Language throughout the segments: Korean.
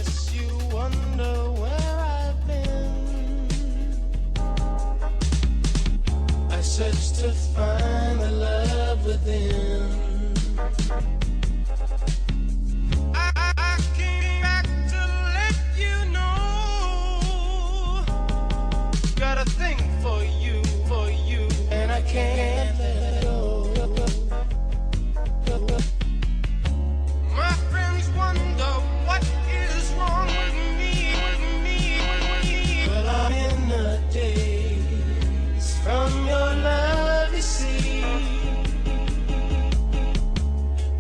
Guess you wonder where I've been. I searched to find the love within. I came back to let you know. Got a thing for you, and I can't let go. My friends wonder what is wrong with me. Well, I'm in a daze from your love, you see.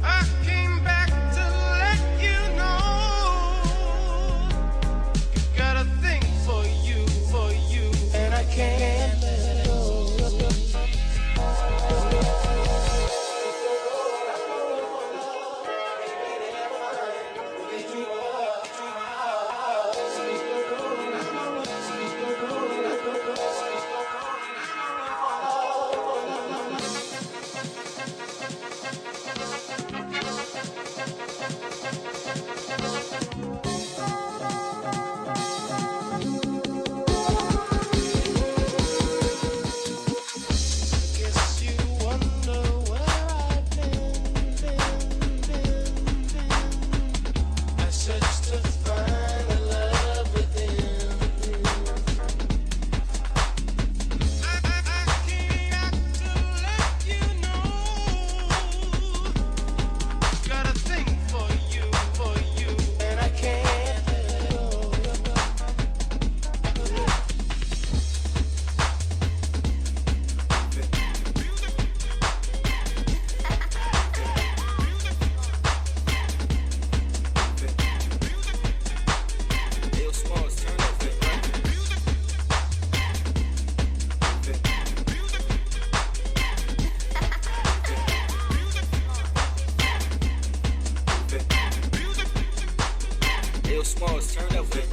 I came back to let you know. Got a thing for you, and I can't let go. Guess you wonder where I've been. I searched to find the love within. I came back to let you know. Got a thing for you, and I can't let go. Real Smalls, turn up with it.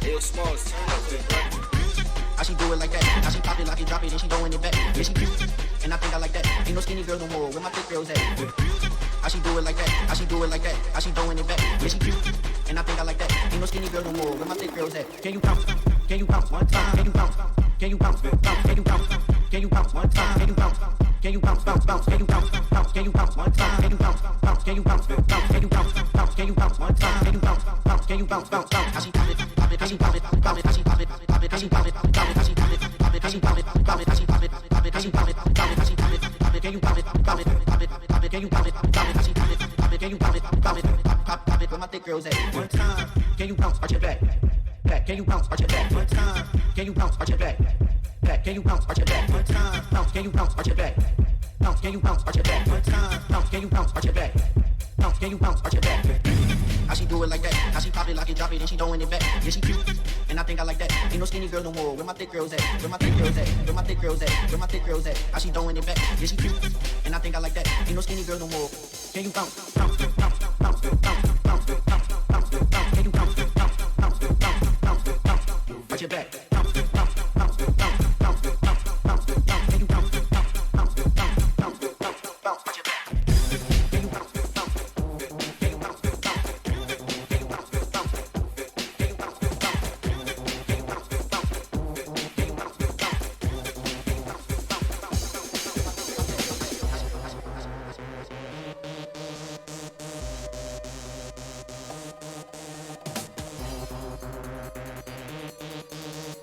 Real Smalls, turn up with it. How she do it like that? How she pop it, lock it, drop it, then she throwing it back. Yeah, she cute, and I think I like that. Ain't no skinny girls no more. Where my thick girls at? How she do it like that? How she do it like that? How she throwing it back? Yeah, she cute, and I think I like that. Ain't no skinny girls no more. Where my thick girls at? Can you bounce? Can you bounce one time? Can you bounce? Can you bounce? Bounce? Can you bounce? Can you bounce one time? Can you bounce? Can you bounce? Bounce? Bounce? Can you bounce? Bounce? Can you bounce one time? Can you bounce? Bounce? Can you bounce? Bounce? Can you bounce? Bounce? Can you bounce one time? Can you bounce? Bounce? Can you bounce? Bounce? Bounce? How she pop it? Pop it? How she pop it? Pop it? How she pop it? Pop it? How she pop it? Pop it? How she pop it? Pop it? How she pop it? Pop it? How she pop it? Pop it? How she pop it? Pop it? How she pop it? Pop it? Can you pop it? Pop it? Pop it? Pop it? Can you pop it? Pop it? How she pop it? Pop it? Can you pop it? Pop it? Pop it? Where my thick girls at? One time. Can you bounce? Arch your back. Back. Can you bounce? Arch your back. One time. Can you bounce? Arch your back. Back. Can you bounce? Arch your back. One time. Bounce. Can you bounce? Arch your back. Bounce. Can you bounce? Arch your back. One time. Bounce. Can you bounce? Arch your back. Bounce. Can you bounce? Arch your back. How she do it like that? How she pop it, lock it, drop it, then she throwing it back. Yeah, she cute, and I think I like that. Ain't no skinny girls no more. Where my thick girls at? Where my thick girls at? Where my thick girls at? Where my thick girls at? How she throwing it back? Yeah, she cute, and I think I like that. Ain't no skinny girls no more. Can you bounce, bounce, bounce, bounce, bounce, bounce, bounce, bounce, bounce? Can you bounce, bounce, bounce, bounce, bounce, bounce? Arch your back. Bounce, bounce, bounce, bounce, bounce, bounce, bounce, bounce. Can you bounce, bounce, bounce, bounce, bounce, bounce? Arch your back. Can you bounce, bounce, bounce? Can you bounce, bounce? Can you bounce, bounce? Can you bounce, bounce? Can you bounce, bounce? Can you bounce, bounce?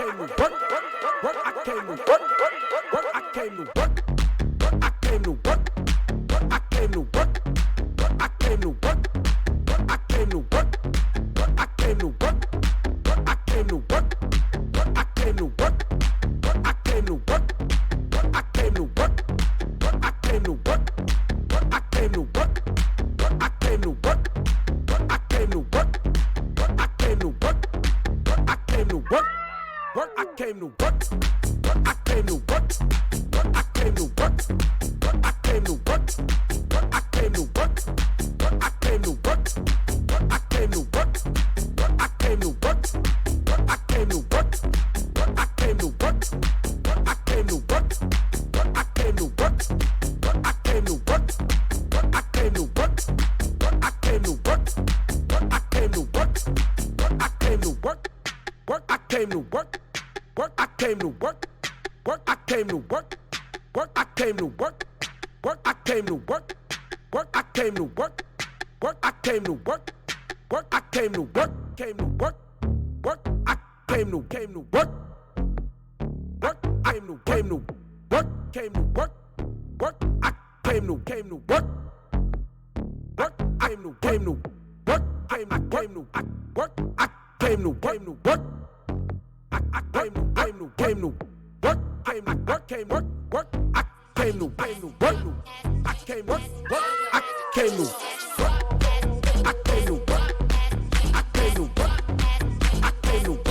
came to work, work, I came to work, work, I came to work, I came to work, I came to work, I came to work, I came to work, I came to work, I came to work, I came to work, I came to work, I came to work, I came to work, I came to work, I came to work, I came to work, I came to work, I came to work, work, I came to work, I came to work, I came to work, I came to work, I came to work, I came to work, I came to work, I came to work, I came to work, I came to work, I came to work, I came to work, I came to work, I came to work, I came to work, I came to work, I came to work, work, I came to work, work, I came to work, work, I came to work, work, I came to work, work, I came to work, work, I came to work, work, I came to work, work, I came to work, came to work, work, I came to work, work, I came to work, came to work, work, I came to work, work, I came to work, came to work, work, I came to work, I came to work, came to work, came work, work, I came to work, I came work, work, I came to work, I came to work, I came to work, I came to work, I came to work, I came to work, I came to work,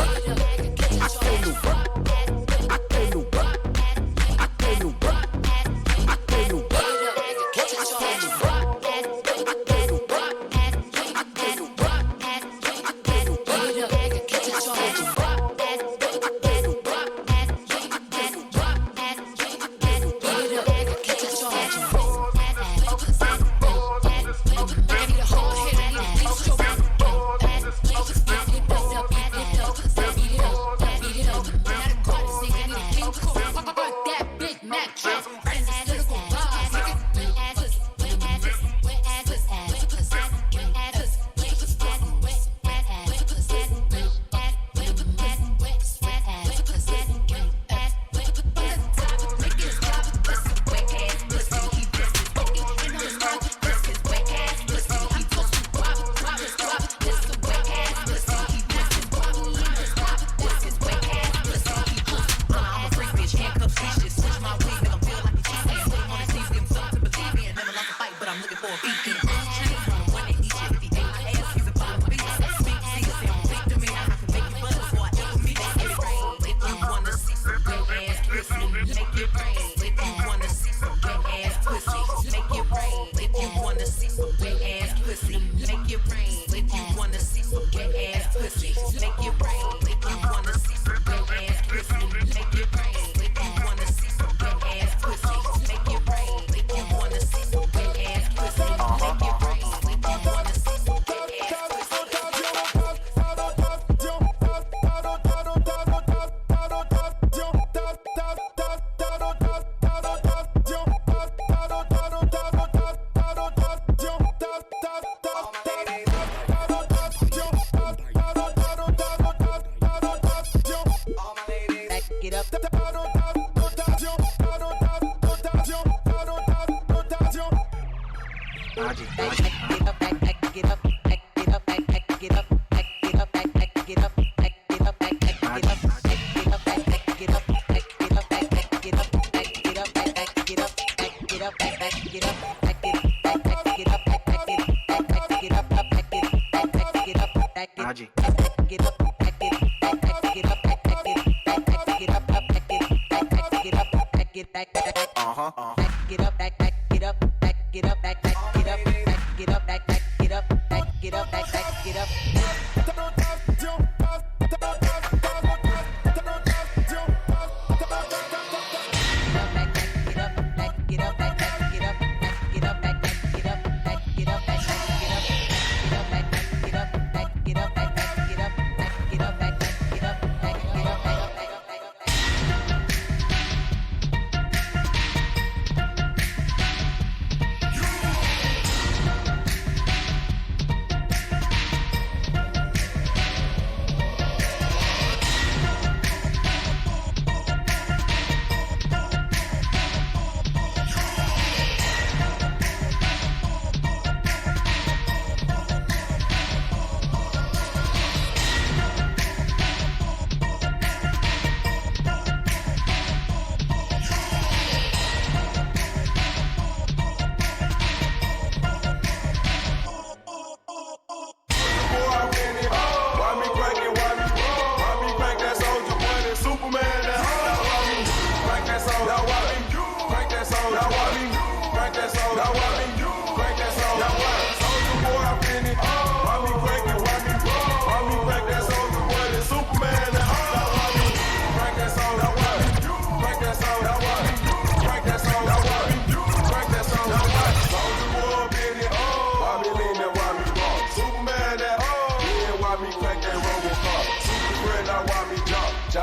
I came to work.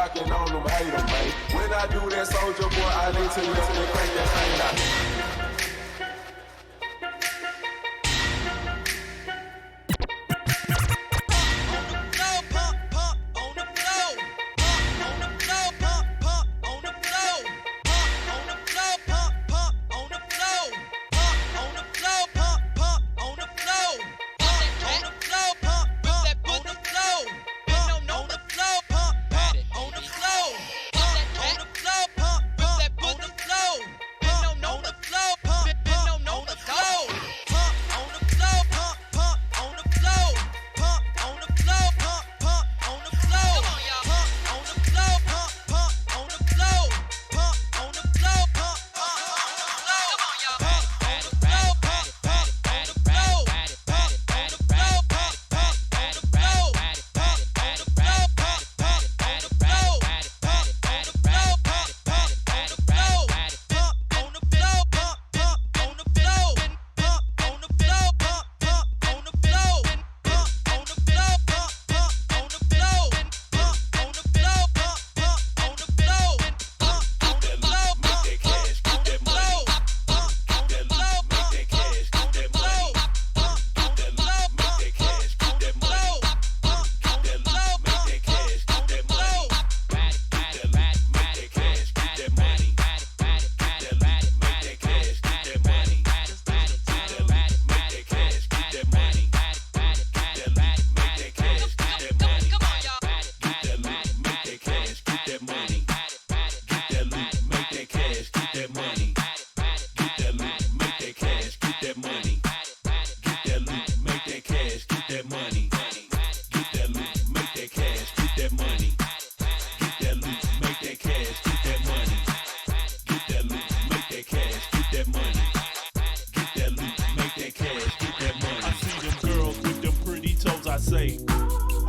rockin' on them, hate 'em, man. When I do that, soldier boy, I need to lift and crank that thing out.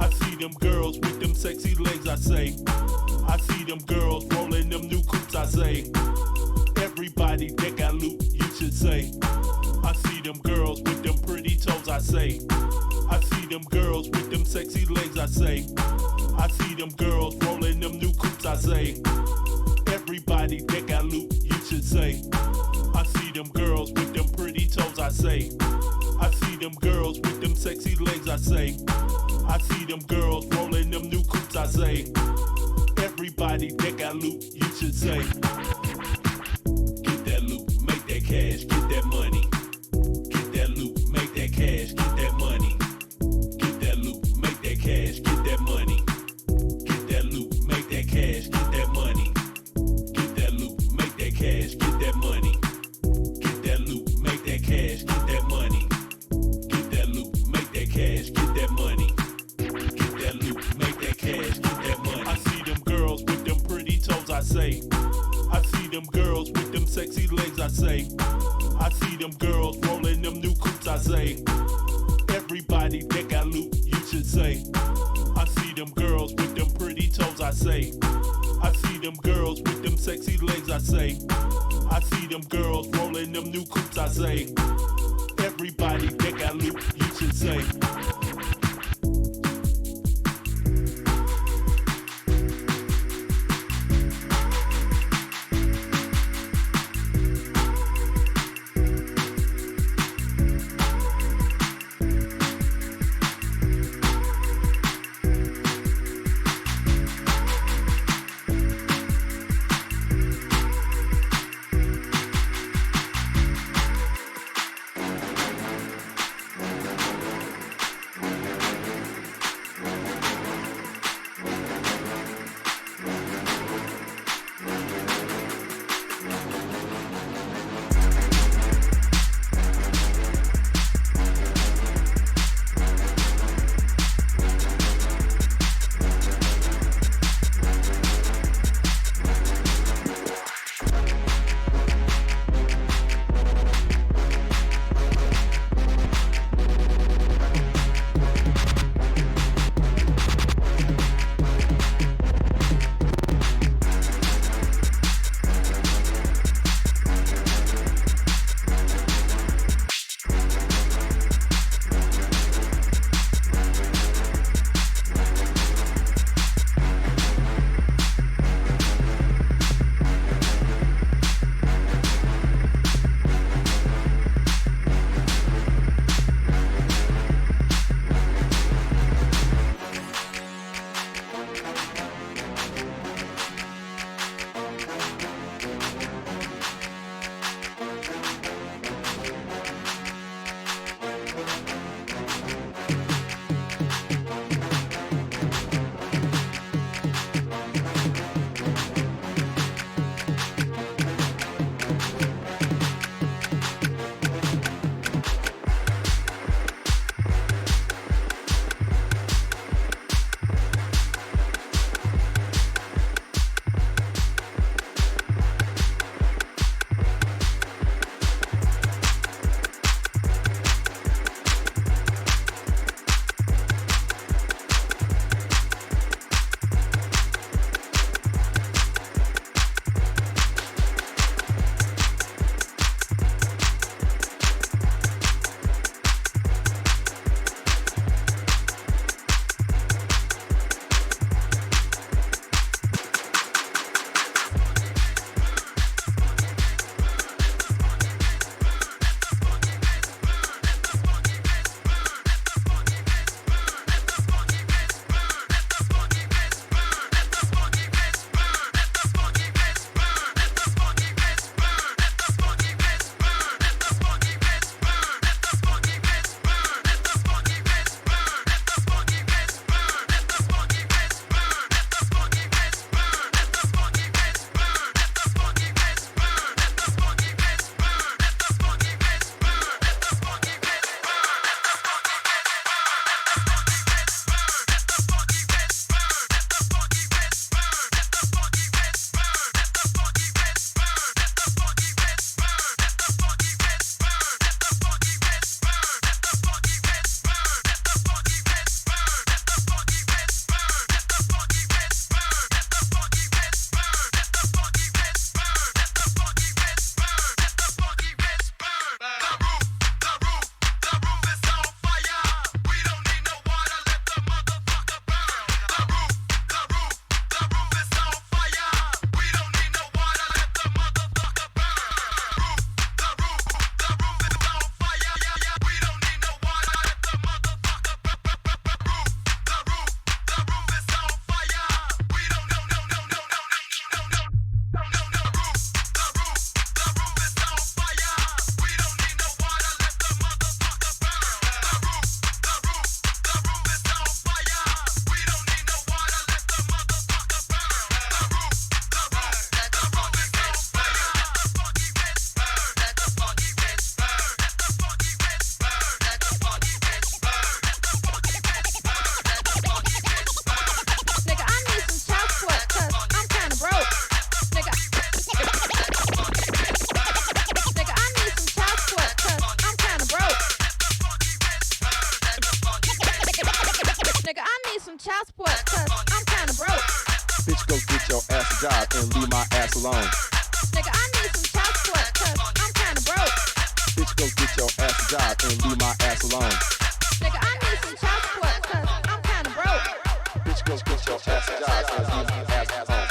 I see them girls with them sexy legs, I say. I see them girls rolling them new coops, I say. Everybody that got loot, you should say. I see them girls with them pretty toes, I say. I see them girls with them sexy legs, I say. I see them girls rolling them new coops, I say. Everybody that got loot, you should say. I see them girls with them pretty toes, I say. I see them girls with them sexy legs, I say. I see them girls rolling them new coops, I say. Everybody that got loot, you should say. Get that loot, make that cash, get that money. Get that loot, make that cash, get that money. Get that loot, make that cash, get that money. Get that loot, make that cash, get that money. Get that loot, make that cash, get that money. Get that loot, make that cash, get that money. Get that loot, make that cash, get that money. Get that loot, make that cash, get that money. I see them girls with them pretty toes, I say. I see them girls with them sexy legs, I say. I see them girls rolling them new coops, I say. Everybody that got loot, you should say. I see them girls with them pretty toes, I say. I see them girls with them sexy legs, I say. I see them girls rolling them new coops, I say. Everybody that got loot, you should say. alone. Nigga, I need some child support, cause I'm kinda broke. Bitch, go get your ass a job and leave my ass alone. Nigga, I need some child support, cause I'm kinda broke. Bitch, go get your ass a job and leave my ass alone.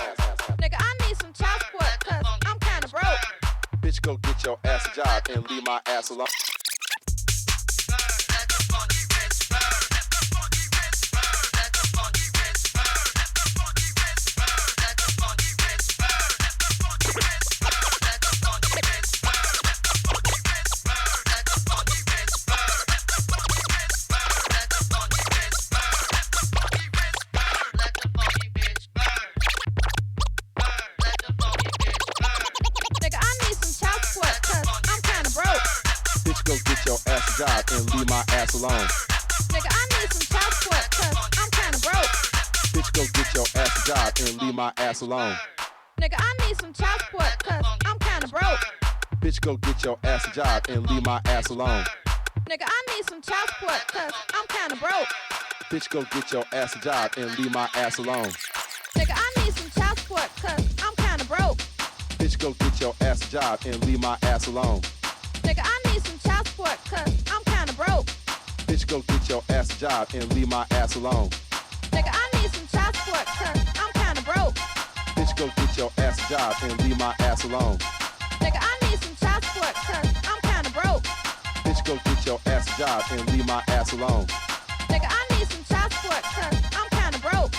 Nigga, I need some child support, cause I'm kinda broke. Bitch, go get your ass a job and leave my ass alone. Nigga, I need some child support, cause I'm kinda broke. Bitch, go get your ass a job and leave my ass alone. Nigga, I need some child support, cause I'm kinda broke. Bitch, go get your ass a job and leave my ass alone. Nigga, I need some child support, cause I'm kinda broke. Bitch, go get your ass a job and leave my ass alone. Nigga, I need some child support, cause I'm kinda broke. Bitch, go get your ass a job and leave my ass alone. Nigga, I need some child support, cause I'm kinda broke. Bitch, go get your ass a job and leave my ass alone. Nigga, I need some child support, cause I'm kinda broke. Bitch, go get your ass a job and leave my ass alone. Nigga, I need some child support, cause I'm kinda broke. Bitch, go get your ass a job and leave my ass alone. Nigga, I need some child support, cause I'm kinda broke. Bitch, go get your ass a job and leave my ass alone. Nigga, I need some child support, cause I'm kinda broke.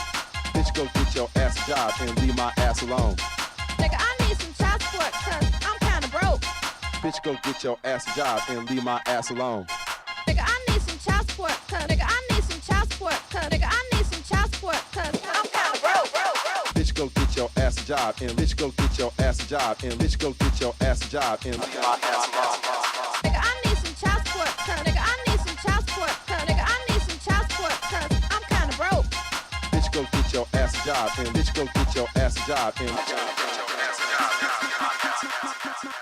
Bitch, go get your ass a job and leave my ass alone. Nigga, I need some child support, cause I'm kinda broke. Bitch, go get your ass a job and leave my ass alone. Nigga, I need some child support, cause nigga, I need some child support, cause nigga, I need some child support, cause I'm kinda broke. Bitch, go get your ass a job and bitch, go get your ass a job and bitch, go get your ass a job and leave my ass alone. Nigga, I need some child support, cause nigga, I need some child support, cause nigga, I need some child support, cause I'm kinda broke. Bitch, go get your ass a job and bitch, go get your ass a job and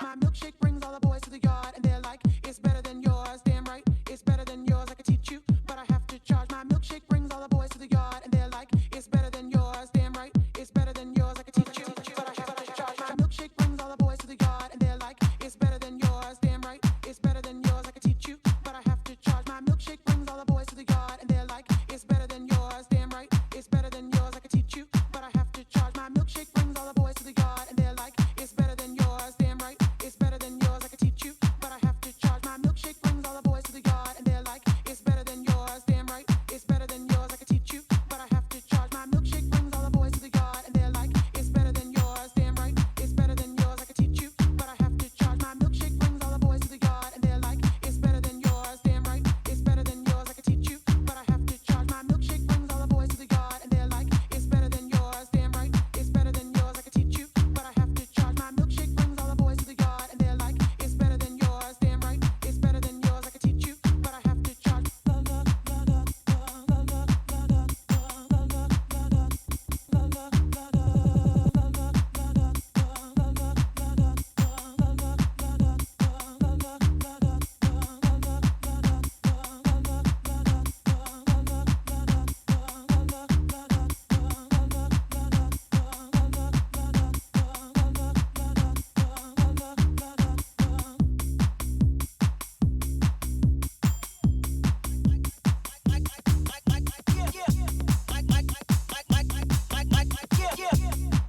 My milkshake brings all the boys to the yard, and they're like, it's better than yours. Damn right, it's better than yours. I could teach you, but I have to charge. My milkshake brings all the boys to the yard, and they're like, it's better than yours. Damn right, it's better than yours. I could teach you, but I have to charge. My milkshake brings all the boys to the yard, and they're like, it's better than yours. Damn right, it's better than yours. I could teach you, but I have to charge. My milkshake brings all the boys to the yard, and they're like, it's better than yours. Damn right, it's better than yours. I could teach you, but I have to charge. My milkshake brings all the boys to the yard, and they're like, it's better than yours. Damn right, it's better than yours. I could teach you, but I have to charge. My milkshake brings all the boys to the yard, and they're like, it's better than yours. Damn right, it's better than yours. I could teach you, but I have to charge. My milkshake brings all the boys to the yard, and they're like, it's better than yours. Damn right, it's better than yours. I could teach you, but I have to charge. My milkshake brings all the boys to the yard, and they're like, it's better than yours. Damn right, it's better than yours. I could teach you, but I have to charge. My milkshake brings all the boys to the yard, and they're like, it's better than yours. Damn right, it's better than yours. I could teach you, but I have to charge. My milkshake brings all the boys to the yard, and they're like, it's better than yours. Damn right, it's better than yours. I could teach you, but I have to charge.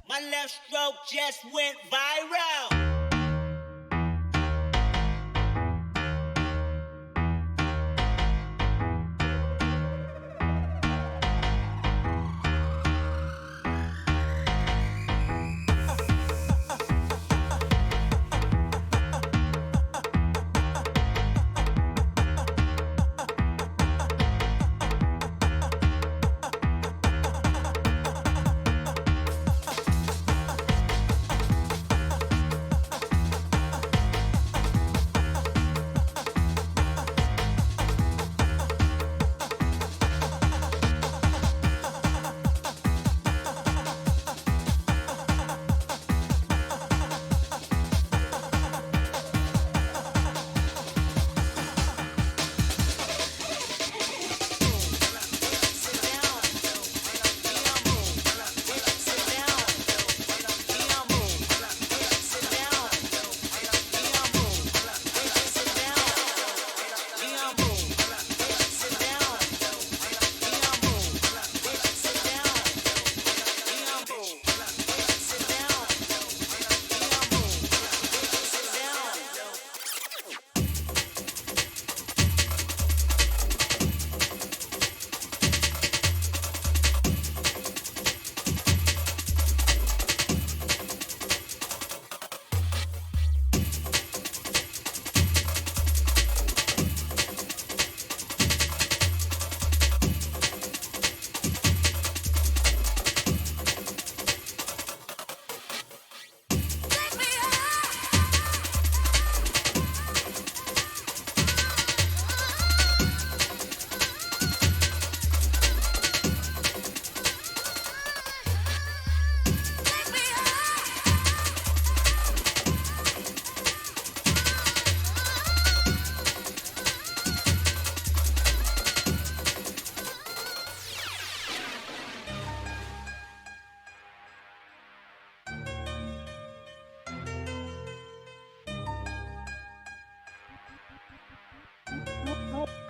My left stroke just went viral.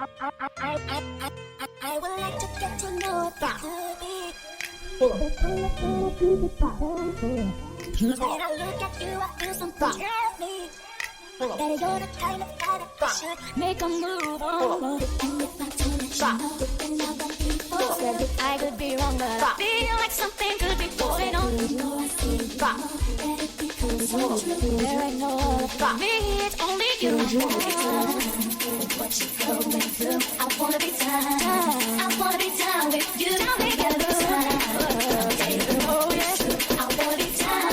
I would like to get to know about me. When I look at you, I feel something tell me that you're the kind of guy that should make a move on. If I tell you know, then I won't be forced. Said that I could be wrong, but I feel like something could be going on. Let it be cause there ain't no other for me, it's only you. What you going through? I wanna be down with you. Tell me get a time. Oh yes, I wanna be down.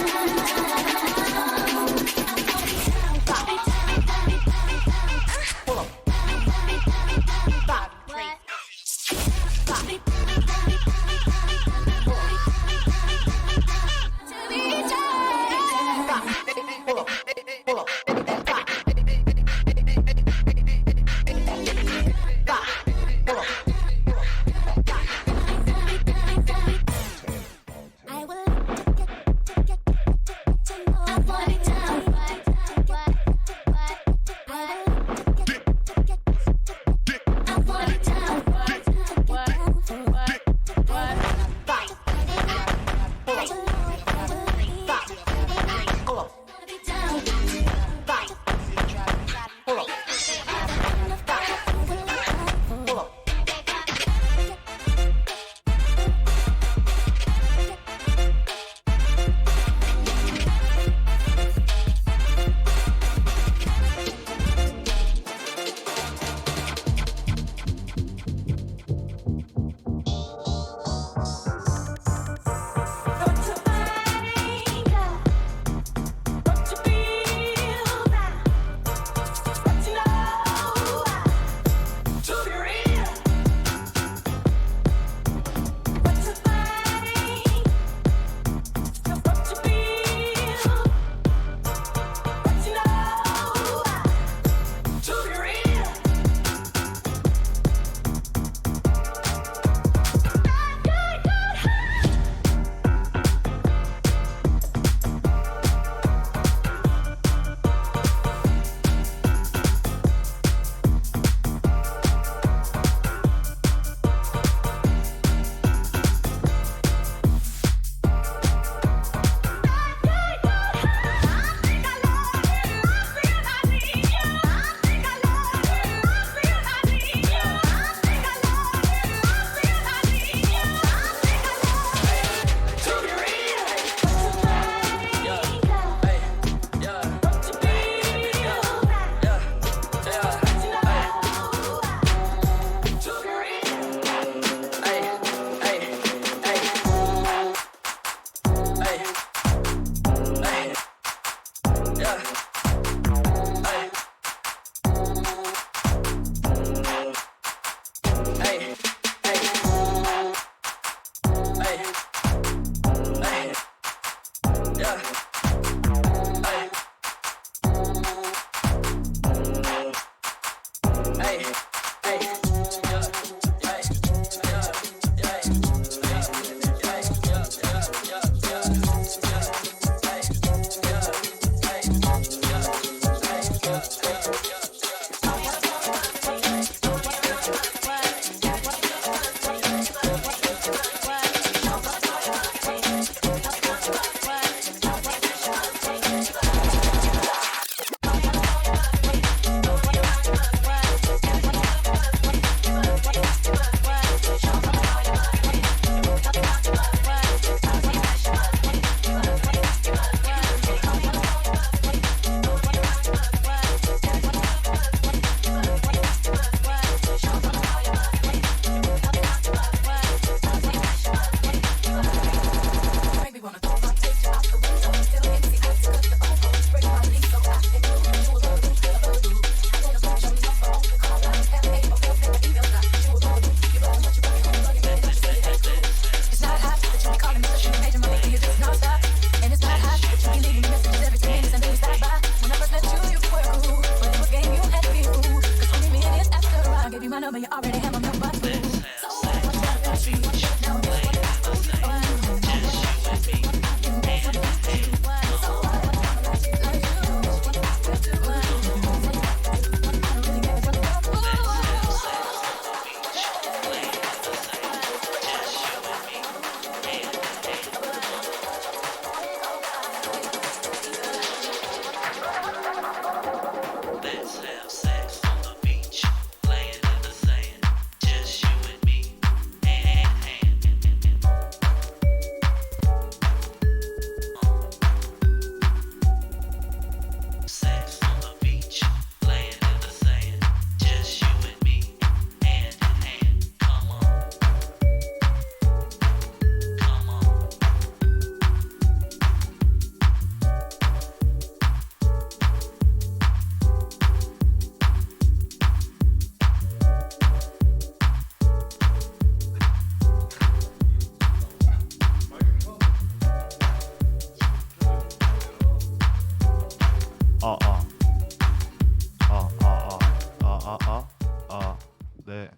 네,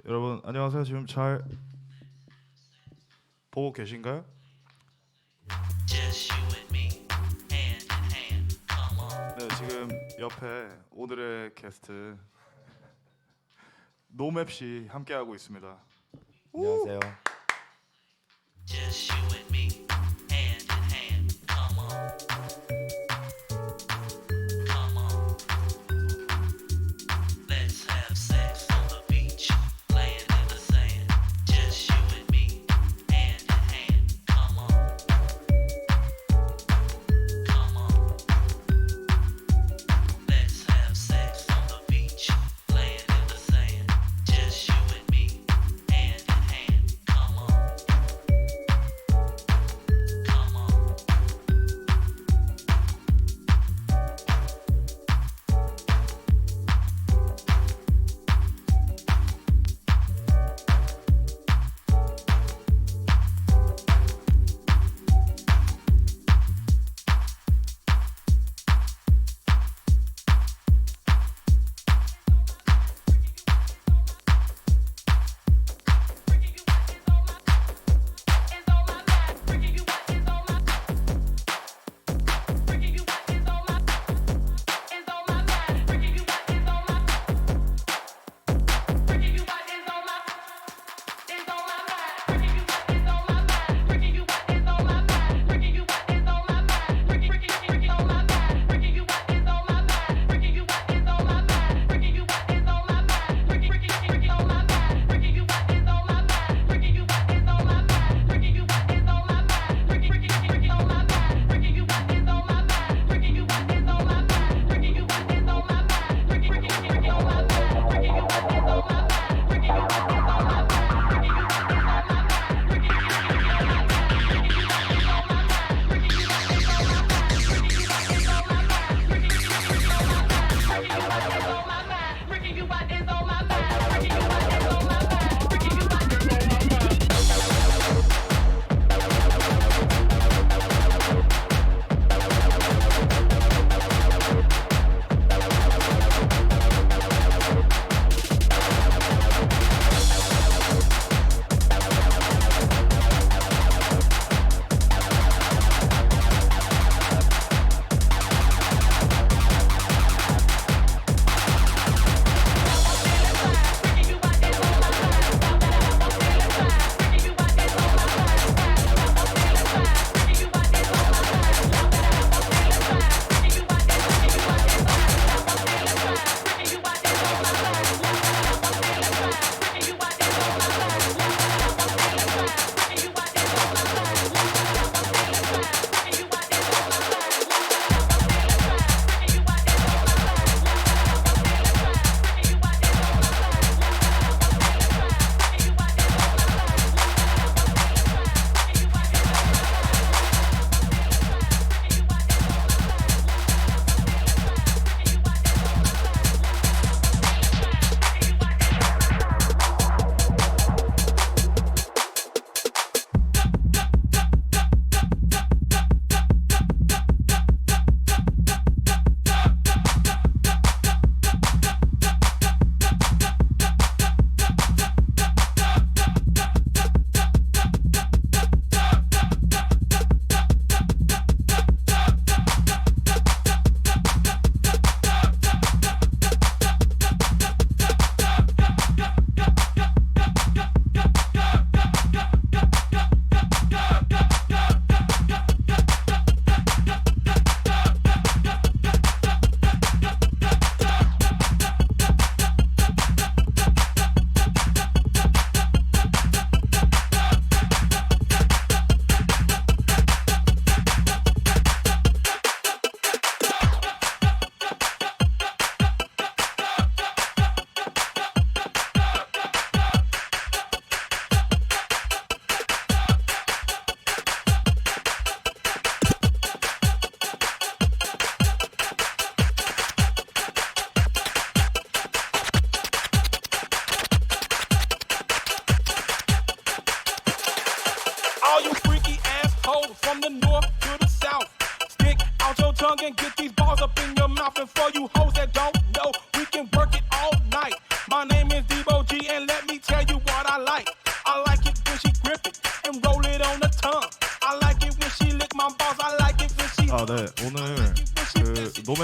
여러분 안녕하세요. 지금 잘 보고 계신가요? 네, 지금 옆에 오늘의 게스트 노맵 씨 함께 하고 있습니다. 안녕하세요.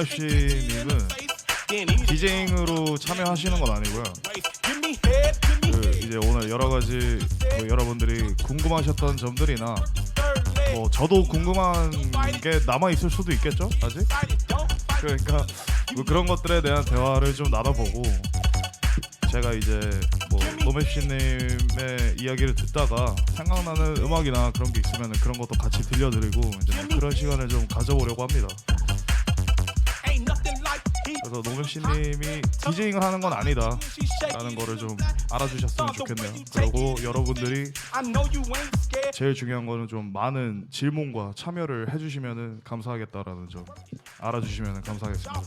노맵씨님은 디제잉으로 참여하시는 건 아니고요. 이제 오늘 여러 가지 여러분들이 궁금하셨던 점들이나 뭐 저도 궁금한 게 남아 있을 수도 있겠죠, 아직. 그러니까 뭐 그런 것들에 대한 대화를 좀 나눠보고 제가 이제 뭐 노맵씨님의 이야기를 듣다가 생각나는 음악이나 그런 게 있으면 그런 것도 같이 들려드리고 이제 그런 시간을 좀 가져보려고 합니다. 그래서 노맵씨님이 디제잉을 하는 건 아니다 라는 거를 좀 알아주셨으면 좋겠네요. 그리고 여러분들이 제일 중요한 거는 좀 많은 질문과 참여를 해주시면 감사하겠다라는 점 알아주시면 감사하겠습니다.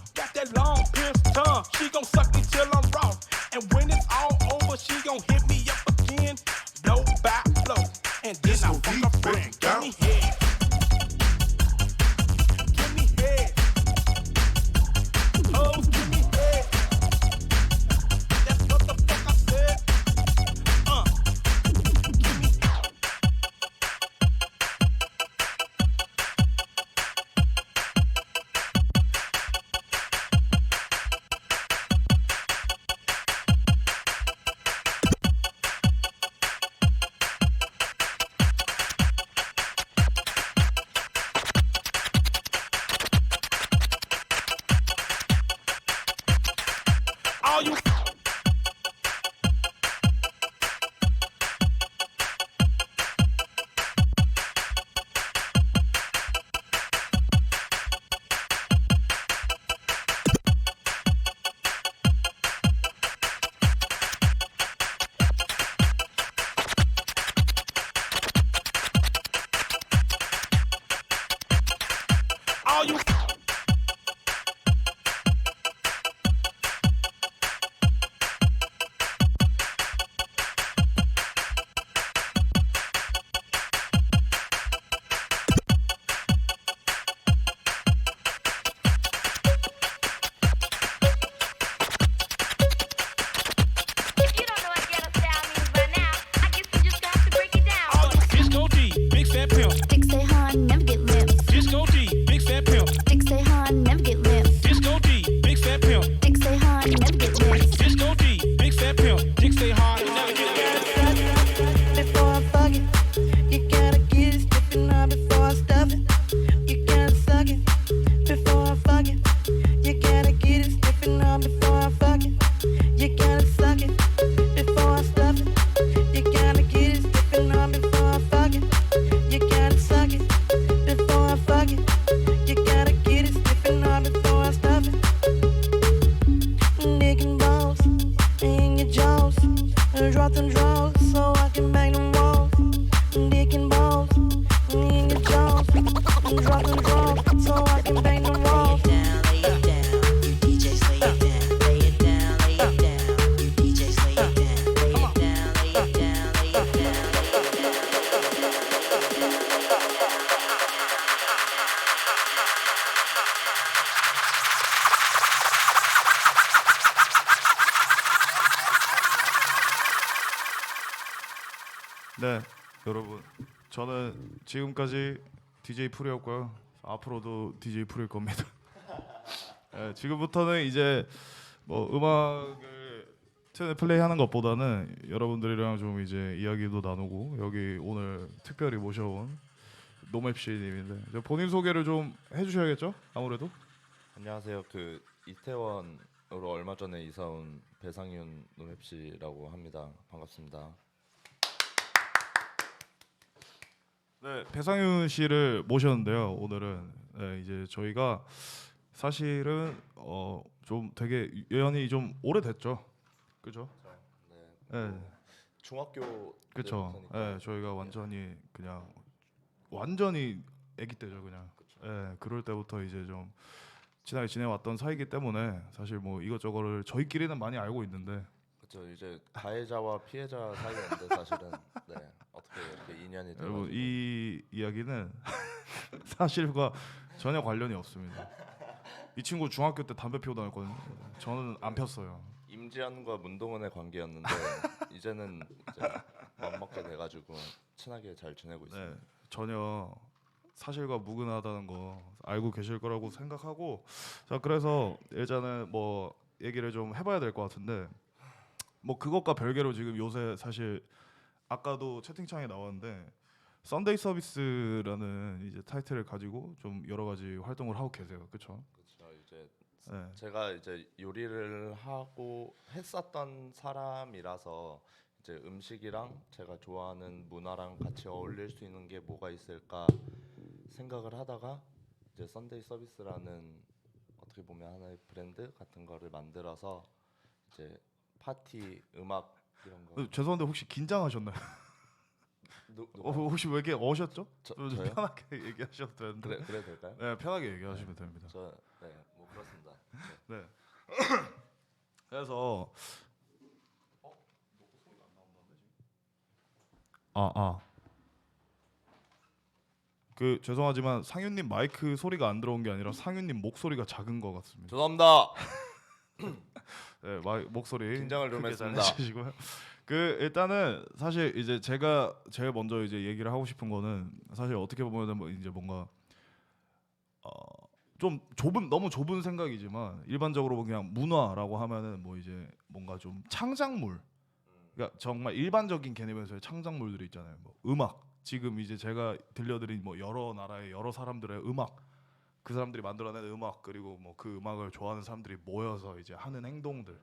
Dick say hard, never get limp. Disco D, big fat pimp. Dick say hard, never get limp. Disco D, big fat pimp. Dick say hard, never get limp. Disco D, big fat pimp. Dick say hard, never get limp. Before I fuck it, you gotta get it stiffen up before I stuff it. You gotta suck it before I fuck it. You gotta get it stiffen up before I fuck it. You gotta suck it before I stuff it. You gotta get it stiffen up before I fuck it. You gotta suck it before I fuck it. You gotta get it stiffen up before I stuff it. Digging balls in your jaws, drop them draws so I can bang them walls. Digging balls in your jaws, drop them draws so I can bang them walls. Lay it down, you DJs lay it down, lay it down, lay it down, you DJs lay it down, lay it down, lay it down, lay it down, lay it down. 네, 여러분, 저는 지금까지 DJ 풀이었고요. 앞으로도 DJ 풀일 겁니다. 네, 지금부터는 이제 뭐 음악을 플레이하는 것보다는 여러분들이랑 좀 이제 이야기도 나누고 여기 오늘 특별히 모셔온 노맵씨님인데 본인 소개를 좀 해주셔야겠죠? 아무래도. 안녕하세요. 그 이태원으로 얼마 전에 이사 온 배상윤 노맵씨라고 합니다. 반갑습니다. 네, 배상윤 씨를 모셨는데요. 오늘은 네, 이제 저희가 사실은 좀 되게 연이 좀 오래됐죠, 그죠? 네. 네. 중학교 그렇죠. 네, 저희가 완전히 그냥 완전히 아기 때죠, 그냥. 네, 그럴 때부터 이제 좀 친하게 지내왔던 사이기 때문에 사실 뭐 이것저것을 저희끼리는 많이 알고 있는데. 그렇죠. 이제 가해자와 피해자 사이였는데 사실은 네, 어떻게 이렇게 인연이 돼가지고. 여러분 이 이야기는 사실과 전혀 관련이 없습니다. 이 친구 중학교 때 담배 피우고 다녔거든요. 저는 안 폈어요. 임지한과 문동은의 관계였는데 이제는 이제 맞먹게 돼가지고 친하게 잘 지내고 있습니다. 네, 전혀 사실과 무근하다는 거 알고 계실 거라고 생각하고 자 그래서 일단은 뭐 얘기를 좀 해봐야 될 것 같은데 뭐 그것과 별개로 지금 요새 사실 아까도 채팅창에 나왔는데 썬데이 서비스라는 이제 타이틀을 가지고 좀 여러 가지 활동을 하고 계세요, 그렇죠? 그렇죠. 이제 네. 제가 이제 요리를 하고 했었던 사람이라서 이제 음식이랑 제가 좋아하는 문화랑 같이 어울릴 수 있는 게 뭐가 있을까 생각을 하다가 이제 썬데이 서비스라는 어떻게 보면 하나의 브랜드 같은 거를 만들어서 이제 파티 음악 이런 거. 죄송한데 혹시 긴장하셨나요? 혹시 왜 이렇게 어셨죠? 좀 저요? 편하게 얘기하셔도 되는데. 그래 될까요? 네, 편하게 얘기하시면 됩니다. 뭐 그렇습니다. 네. 그래서 그 죄송하지만 상윤님 마이크 소리가 안 들어온 게 아니라 상윤님 목소리가 작은 것 같습니다. 죄송합니다. 네, 목소리 긴장을 좀 크게 했습니다. 잘 해주시고요. 그 일단은 사실 이제 제가 제일 먼저 이제 얘기를 하고 싶은 거는 사실 어떻게 보면은 뭐 이제 뭔가 좀 너무 좁은 생각이지만 일반적으로 그냥 문화라고 하면은 뭐 이제 뭔가 좀 창작물, 그러니까 정말 일반적인 개념에서의 창작물들이 있잖아요. 뭐 음악, 지금 이제 제가 들려드린 뭐 여러 나라의 여러 사람들의 음악, 그 사람들이 만들어낸 음악, 그리고 뭐 그 음악을 좋아하는 사람들이 모여서 이제 하는 행동들,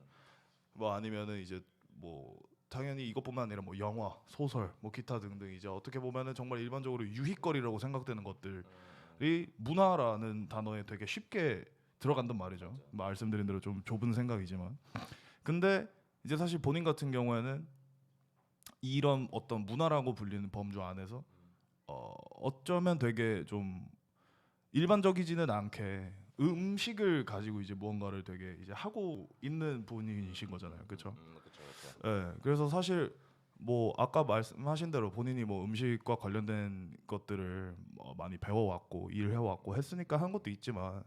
뭐 아니면은 이제 뭐 당연히 이것뿐만 아니라 뭐 영화, 소설, 뭐 기타 등등 이제 어떻게 보면은 정말 일반적으로 유희거리라고 생각되는 것들이 문화라는 단어에 되게 쉽게 들어간단 말이죠. 말씀드린 대로 좀 좁은 생각이지만, 근데 이제 사실 본인 같은 경우에는 이런 어떤 문화라고 불리는 범주 안에서 어쩌면 되게 좀 일반적이지는 않게 음식을 가지고 이제 무언가를 되게 이제 하고 있는 분이신 거잖아요, 그렇죠? 네, 그래서 사실 뭐 아까 말씀하신 대로 본인이 뭐 음식과 관련된 것들을 많이 배워왔고 일해왔고 했으니까 한 것도 있지만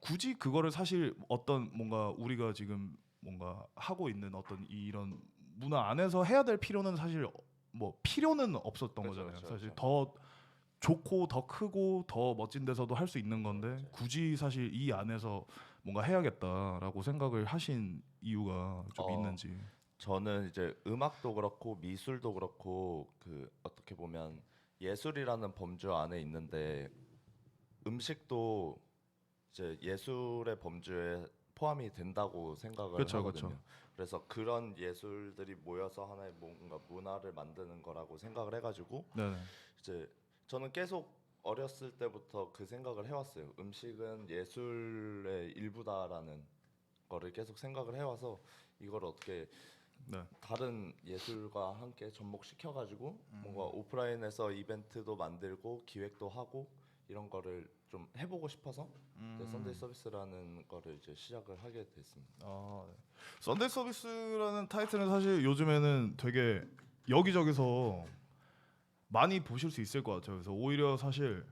굳이 그거를 사실 어떤 뭔가 우리가 지금 뭔가 하고 있는 어떤 이런 문화 안에서 해야 될 필요는 사실 뭐 필요는 없었던 거잖아요. 사실 더 좋고 더 크고 더 멋진 데서도 할 수 있는 건데 굳이 사실 이 안에서 뭔가 해야겠다라고 생각을 하신 이유가 좀 있는지. 저는 이제 음악도 그렇고 미술도 그렇고 그 어떻게 보면 예술이라는 범주 안에 있는데 음식도 이제 예술의 범주에 포함이 된다고 생각을 하거든요. 그래서 그런 예술들이 모여서 하나의 뭔가 문화를 만드는 거라고 생각을 해가지고 이제 저는 계속 어렸을 때부터 그 생각을 해왔어요. 음식은 예술의 일부다라는 거를 계속 생각을 해와서 이걸 어떻게 다른 예술과 함께 접목시켜가지고 뭔가 오프라인에서 이벤트도 만들고 기획도 하고 이런 거를 좀 해보고 싶어서 썬데이 서비스라는 거를 이제 시작을 하게 됐습니다. 썬데이 서비스라는 타이틀은 사실 요즘에는 되게 여기저기서 많이 보실 수 있을 것 같아요. 그래서 오히려 사실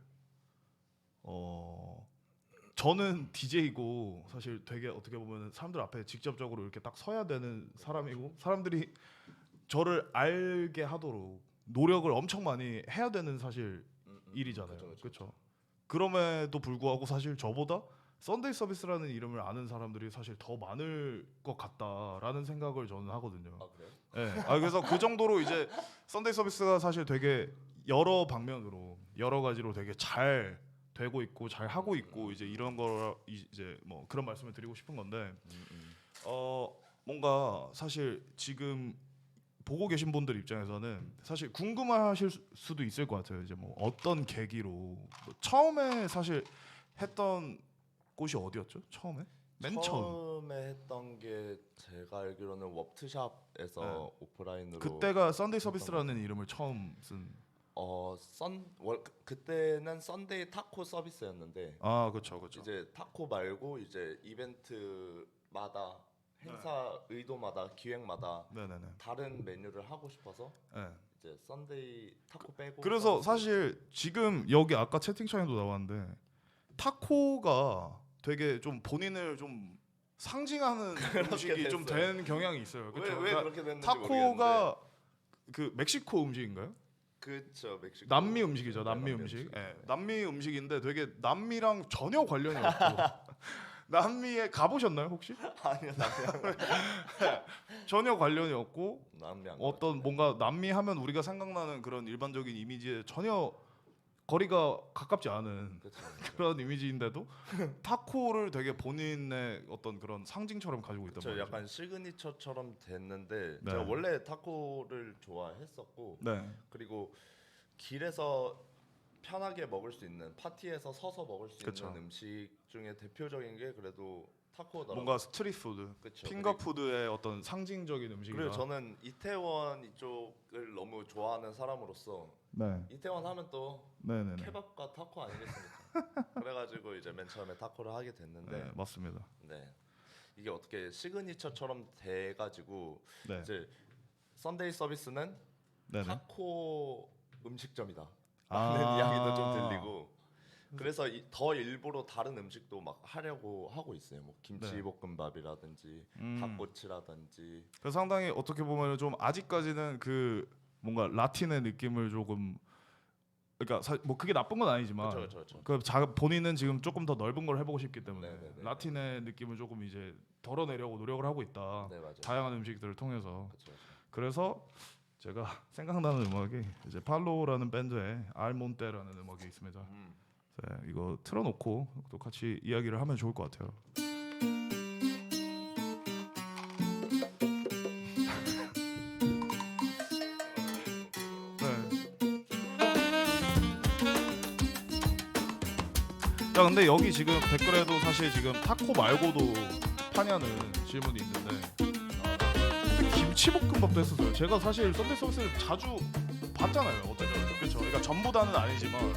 저는 DJ이고 사실 되게 어떻게 보면 사람들 앞에 직접적으로 이렇게 딱 서야 되는 사람이고 사람들이 저를 알게 하도록 노력을 엄청 많이 해야 되는 사실 일이잖아요. 그렇죠. 그럼에도 불구하고 사실 저보다 썬데이 서비스라는 이름을 아는 사람들이 사실 더 많을 것 같다라는 생각을 저는 하거든요. 그래요? 네. 그래서 그 정도로 이제 썬데이 서비스가 사실 되게 여러 방면으로 여러 가지로 되게 잘 되고 있고 잘 하고 있고 이제 이런 거 이제 뭐 그런 말씀을 드리고 싶은 건데 뭔가 사실 지금 보고 계신 분들 입장에서는 사실 궁금하실 수도 있을 것 같아요. 이제 뭐 어떤 계기로 뭐 처음에 사실 했던 곳이 어디였죠? 맨 처음에 했던 게 제가 알기로는 워크샵에서 오프라인으로 그때가 썬데이 서비스라는 이름을 처음 쓴. 그때는 썬데이 타코 서비스였는데. 그렇죠. 이제 타코 말고 이제 이벤트마다 행사 의도마다 기획마다 다른 메뉴를 하고 싶어서 이제 썬데이 타코 빼고. 그래서 사실 지금 여기 아까 채팅창에도 나왔는데 타코가 되게 좀 본인을 좀 상징하는 음식이 좀 된 경향이 있어요. 그렇죠? 왜 그렇게 됐는지 타코가 그 멕시코 음식인가요? 그쵸, 멕시코. 남미 음식이죠. 남미 음식. 예. 남미 음식인데 되게 남미랑 전혀 관련이 없고. 남미에 가보셨나요 혹시? 아니요, 남미 전혀 관련이 없고 남미 안 어떤 뭔가 남미 하면 우리가 생각나는 그런 일반적인 이미지에 전혀 거리가 가깝지 않은 그쵸. 그런 이미지인데도 타코를 되게 본인의 어떤 그런 상징처럼 가지고 있단 저 말이죠. 약간 시그니처처럼 됐는데 네. 제가 원래 타코를 좋아했었고 네. 그리고 길에서 편하게 먹을 수 있는 파티에서 서서 먹을 수 그쵸. 있는 음식 중에 대표적인 게 그래도 타코더라고요. 뭔가 스트리트 푸드, 그쵸. 핑거푸드의 어떤 상징적인 음식이다. 그리고 저는 이태원 이쪽을 너무 좋아하는 사람으로서 네. 이태원 하면 또 네네네. 케밥과 타코 아니겠습니까? 그래가지고 이제 맨 처음에 타코를 하게 됐는데 네, 맞습니다. 네. 이게 어떻게 시그니처처럼 돼가지고 네. 이제 썬데이 서비스는 네네. 타코 음식점이다 라는 이야기도 좀 들리고 그래서 더 일부러 다른 음식도 막 하려고 하고 있어요. 뭐 김치볶음밥이라든지 닭꼬치라든지. 그래서 상당히 어떻게 보면 좀 아직까지는 그 뭔가 라틴의 느낌을 조금 그러니까 뭐 그게 나쁜 건 아니지만 그쵸. 그 본인은 지금 조금 더 넓은 걸 해보고 싶기 때문에 네네네. 라틴의 느낌을 조금 이제 덜어내려고 노력을 하고 있다. 네, 맞아요. 다양한 음식들을 통해서. 그쵸. 그래서 제가 생각나는 음악이 이제 팔로우라는 밴드의 알몬테라는 음악이 있습니다. 네, 이거 틀어놓고 또 같이 이야기를 하면 좋을 것 같아요. 자, 근데 여기 지금 댓글에도 사실 지금 타코 말고도 파냐는 질문이 있는데 김치볶음밥도 했었어요. 제가 사실 썬데이 서비스를 자주 봤잖아요. 어떤 그렇죠. 그러니까 전보다는 아니지만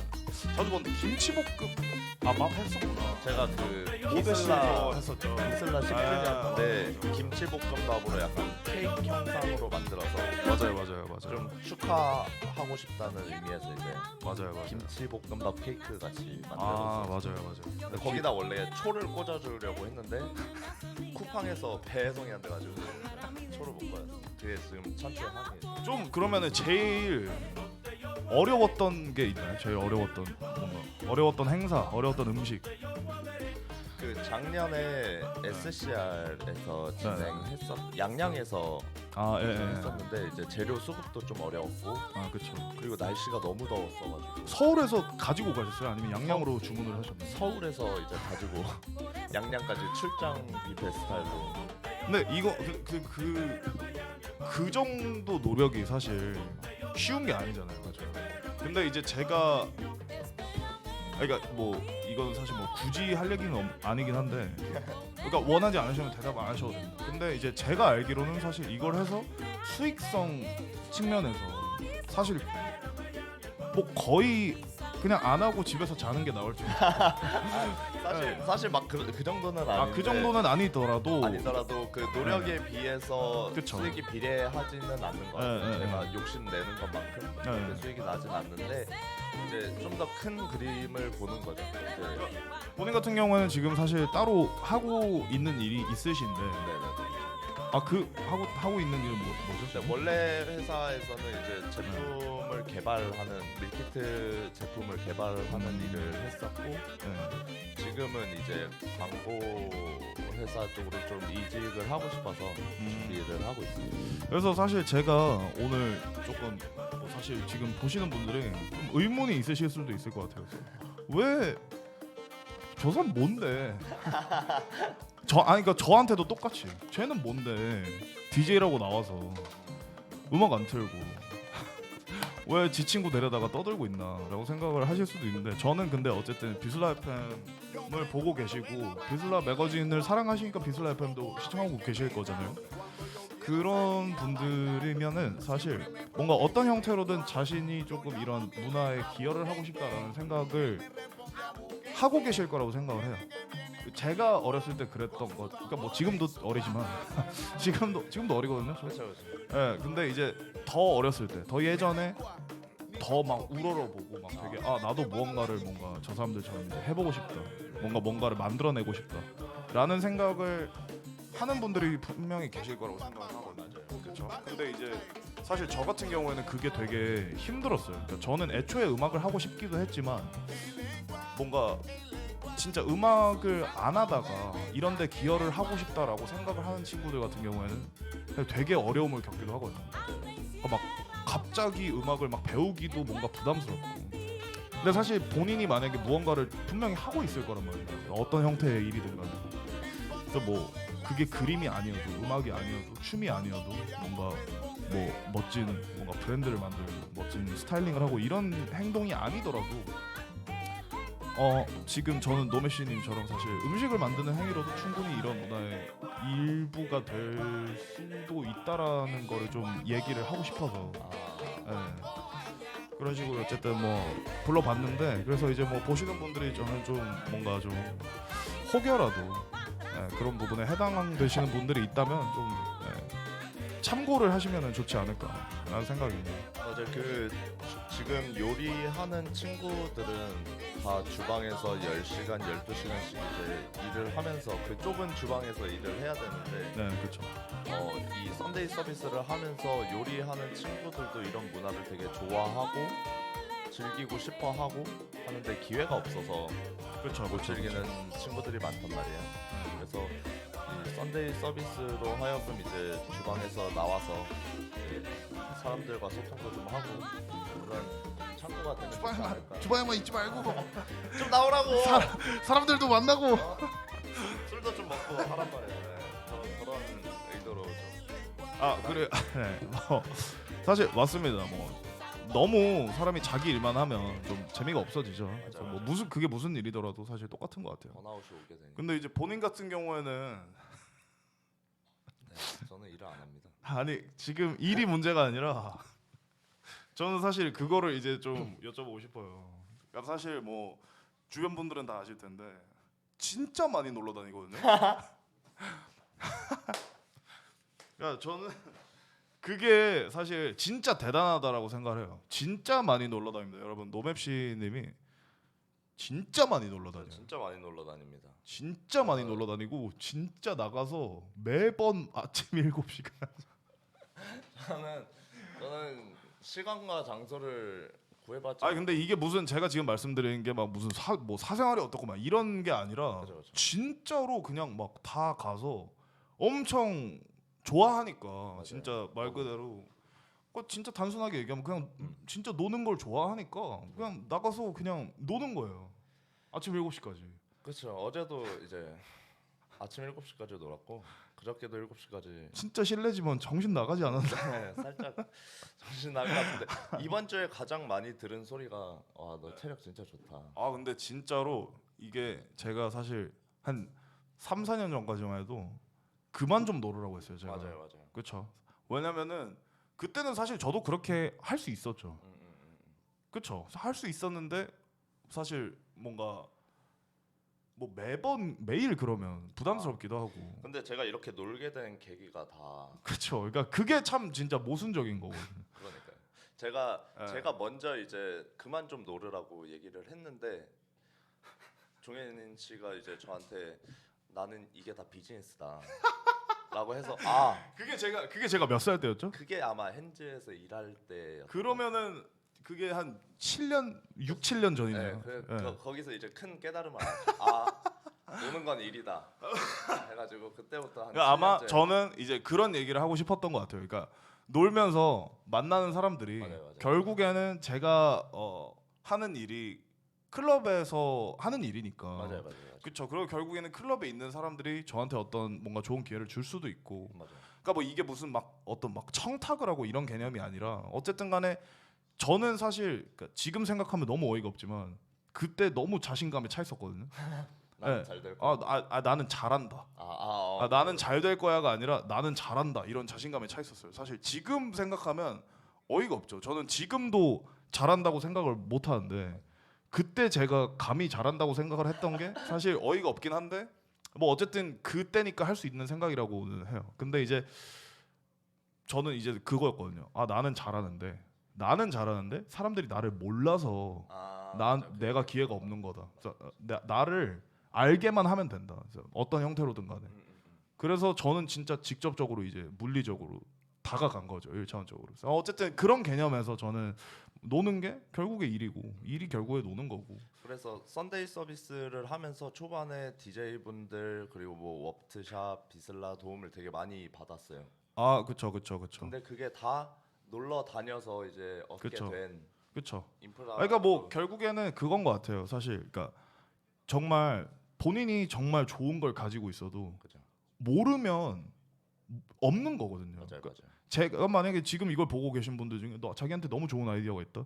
자주 봤는데 김치볶음밥 했었구나. 제가 그 모델로 했었죠. 이슬라 시크릿인데 김치볶음밥으로 약간 케이크 형상으로 만들어서 맞아요. 좀 축하하고 싶다는 의미에서 이제 맞아요. 김치볶음밥 케이크 같이 만들어서 맞아요. 근데 거기다 원래 초를 꽂아주려고 했는데 쿠팡에서 배송이 안 돼가지고 초를 못 받았어요. 그게 지금 천추의 항이. 좀 그러면은 제일 어려웠던 게 있나요? 제일 어려웠던 뭔가 어려웠던 행사, 어려웠던 음식. 그 작년에 SCR에서 진행했었 양양에서 했었는데 이제 재료 수급도 좀 어려웠고 그렇죠. 그리고 날씨가 너무 더웠어가지고 서울에서 가지고 가셨어요? 아니면 양양으로 주문을 하셨나요? 서울에서 이제 가지고 양양까지 출장 뷔페 스타일로. 근데 이거 그 정도 노력이 사실 쉬운 게 아니잖아요, 맞아요. 근데 이제 제가 그러니까 뭐 이건 사실 뭐 굳이 할 얘기는 아니긴 한데, 그러니까 원하지 않으시면 대답 안 하셔도 됩니다. 근데 이제 제가 알기로는 사실 이걸 해서 수익성 측면에서 사실 뭐 거의 그냥 안 하고 집에서 자는 게 나을 정도. 사실 막 그 정도는 아닌데. 그 정도는 아니더라도 그 노력에 비해서 그쵸. 수익이 비례하지는 않는 것 같아요. 제가 욕심 내는 것만큼 그렇게 수익이 나진 않는데 이제 좀 더 큰 그림을 보는 거죠. 이제 본인 같은 경우에는 지금 사실 따로 하고 있는 일이 있으신데, 하고 있는 일은 뭐죠? 네, 원래 회사에서는 이제 제품을 개발하는 밀키트 제품을 개발하는 일을 했었고 지금은 이제 광고 회사 쪽으로 좀 이직을 하고 싶어서 준비를 하고 있습니다. 그래서 사실 제가 오늘 조금 사실 지금 보시는 분들이 좀 의문이 있으실 수도 있을 것 같아요. 왜 저 사람 뭔데? 그러니까 저한테도 똑같이 쟤는 뭔데 DJ라고 나와서 음악 안 틀고 왜 지 친구 데려다가 떠들고 있나라고 생각을 하실 수도 있는데, 저는 근데 어쨌든 비슬라 FM을 보고 계시고 비슬라 매거진을 사랑하시니까 비슬라 FM도 시청하고 계실 거잖아요. 그런 분들이면은 사실 뭔가 어떤 형태로든 자신이 조금 이런 문화에 기여를 하고 싶다라는 생각을 하고 계실 거라고 생각을 해요. 제가 어렸을 때 그랬던 것, 그러니까 뭐 지금도 어리지만 지금도 어리거든요. 그렇죠. 예, 근데 이제 더 어렸을 때, 더 예전에 더 막 우러러보고 막 되게 나도 뭔가 저 사람들처럼 이제 해보고 싶다, 뭔가를 만들어내고 싶다라는 생각을 하는 분들이 분명히 계실 거라고 생각을 하거든요. 그렇죠. 근데 이제 사실 저 같은 경우에는 그게 되게 힘들었어요. 그러니까 저는 애초에 음악을 하고 싶기도 했지만 뭔가 진짜 음악을 안 하다가 이런 데 기여를 하고 싶다라고 생각을 하는 친구들 같은 경우에는 되게 어려움을 겪기도 하거든요. 그러니까 막 갑자기 음악을 막 배우기도 뭔가 부담스럽고. 근데 사실 본인이 만약에 무언가를 분명히 하고 있을 거란 말이에요. 어떤 형태의 일이든 간에. 그래서 뭐 그게 그림이 아니어도 음악이 아니어도 춤이 아니어도 뭔가 뭐 멋진 뭔가 브랜드를 만들고 멋진 스타일링을 하고 이런 행동이 아니더라도 지금 저는 노메시님처럼 사실 음식을 만드는 행위로도 충분히 이런 문화의 일부가 될 수도 있다라는 거를 좀 얘기를 하고 싶어서 그런 식으로 어쨌든 뭐 불러봤는데 그래서 이제 뭐 보시는 분들이 저는 좀 뭔가 좀 혹여라도 그런 부분에 해당되시는 분들이 있다면 좀 참고를 하시면 좋지 않을까라는 생각입니다. 맞아요. 지금 요리하는 친구들은 다 주방에서 10시간, 12시간씩 이제 일을 하면서 그 좁은 주방에서 일을 해야 되는데 네, 그렇죠. 이 썬데이 서비스를 하면서 요리하는 친구들도 이런 문화를 되게 좋아하고 즐기고 싶어하고 하는데 기회가 없어서 그렇죠. 못 즐기는 친구들이 많단 말이에요. 그래서 이 썬데이 서비스로 하여금 이제 주방에서 나와서 이제 사람들과 소통도 좀 하고 그런 창구가 되면 좋지 않을까. 주방에만 있지 말고 좀 나오라고. 사람들도 만나고 술도 좀 먹고 하란 말이에요. 그런 의도로 좀. 그래. 네. 사실 맞습니다. 뭐 너무 사람이 자기 일만 하면 좀 재미가 없어지죠. 그래서 뭐 그게 무슨 일이더라도 사실 똑같은 것 같아요. 번아웃이 오게 되니까. 근데 이제 본인 같은 경우에는 저는 일을 안 합니다. 아니 지금 일이 문제가 아니라 저는 사실 그거를 이제 좀 여쭤보고 싶어요. 그러니까 사실 뭐 주변 분들은 다 아실 텐데 진짜 많이 놀러 다니거든요. 그러니까 저는 그게 사실 진짜 대단하다라고 생각을 해요. 진짜 많이 놀러 다닙니다. 여러분 노맵시님이 진짜 많이 놀러 다녀요. 진짜 많이 놀러 다닙니다. 진짜 많이 놀러 다니고 진짜 나가서 매번 아침 7시간 저는 시간과 장소를 구해봤지. 근데 이게 무슨 제가 지금 말씀드리는 게 막 무슨 뭐 사생활이 어떻고 막 이런 게 아니라 그렇죠. 진짜로 그냥 막 다 가서 엄청 좋아하니까 맞아요. 진짜 말 그대로 진짜 단순하게 얘기하면 그냥 진짜 노는 걸 좋아하니까 그냥 나가서 그냥 노는 거예요. 아침 7시까지. 그렇죠. 어제도 이제 아침 7시까지 놀았고 그저께도 7시까지. 진짜 실례지만 정신 나가지 않았나? 네, 살짝 정신 나갈 것 같은데 이번 주에 가장 많이 들은 소리가 너 체력 진짜 좋다. 근데 진짜로 이게 제가 사실 한 3, 4년 전까지만 해도 그만 좀 놀으라고 했어요. 제가. 맞아요. 그렇죠. 왜냐면은 그때는 사실 저도 그렇게 할 수 있었죠. 그렇죠. 할 수 있었는데 사실 뭔가 뭐 매일 그러면 부담스럽기도 하고. 근데 제가 이렇게 놀게 된 계기가 다. 그렇죠. 그러니까 그게 참 진짜 모순적인 거거든요. 그러니까요. 제가 먼저 이제 그만 좀 놀으라고 얘기를 했는데 종현 씨가 이제 저한테 나는 이게 다 비즈니스다. 라고 해서 그게 제가 몇 살 때였죠? 그게 아마 핸즈에서 일할 때. 그러면은 그게 한 7년 6, 7년 전이네요. 거기서 이제 큰 깨달음을 알았죠. 노는 건 일이다. 해가지고 그때부터 한. 그러니까 아마 7년째. 저는 이제 그런 얘기를 하고 싶었던 것 같아요. 그러니까 놀면서 만나는 사람들이 맞아요. 결국에는 제가 하는 일이 클럽에서 하는 일이니까. 맞아요. 그렇죠. 그리고 결국에는 클럽에 있는 사람들이 저한테 어떤 뭔가 좋은 기회를 줄 수도 있고. 맞아요. 그러니까 뭐 이게 무슨 막 어떤 막 청탁을 하고 이런 개념이 아니라 어쨌든 간에 저는 사실 그러니까 지금 생각하면 너무 어이가 없지만 그때 너무 자신감에 차 있었거든요. 나는 잘 될 거야. 나는 잘한다. 나는 잘 될 거야가 아니라 나는 잘한다 이런 자신감에 차 있었어요. 사실 지금 생각하면 어이가 없죠. 저는 지금도 잘한다고 생각을 못 하는데 그때 제가 감히 잘한다고 생각을 했던 게 사실 어이가 없긴 한데 뭐 어쨌든 그때니까 할 수 있는 생각이라고는 해요. 근데 이제 저는 이제 그거였거든요. 나는 잘하는데 사람들이 나를 몰라서 내가 기회가 없는 거다. 그래서 나를 알게만 하면 된다. 그래서 어떤 형태로든 간에. 그래서 저는 진짜 직접적으로 이제 물리적으로 다가간 거죠. 1차원적으로. 어쨌든 그런 개념에서 저는 노는 게 결국에 일이고 일이 결국에 노는 거고. 그래서 썬데이 서비스를 하면서 초반에 DJ 분들 그리고 뭐 워프트샵, 비슬라 도움을 되게 많이 받았어요. 아, 그쵸. 근데 그게 다 놀러 다녀서 이제 얻게 된 그쵸. 인프라. 그러니까 뭐 결국에는 그건 것 같아요. 사실, 그러니까 정말 본인이 정말 좋은 걸 가지고 있어도 그죠. 모르면 없는 거거든요. 맞아요. 제가 만약에 지금 이걸 보고 계신 분들 중에 자기한테 너무 좋은 아이디어가 있다.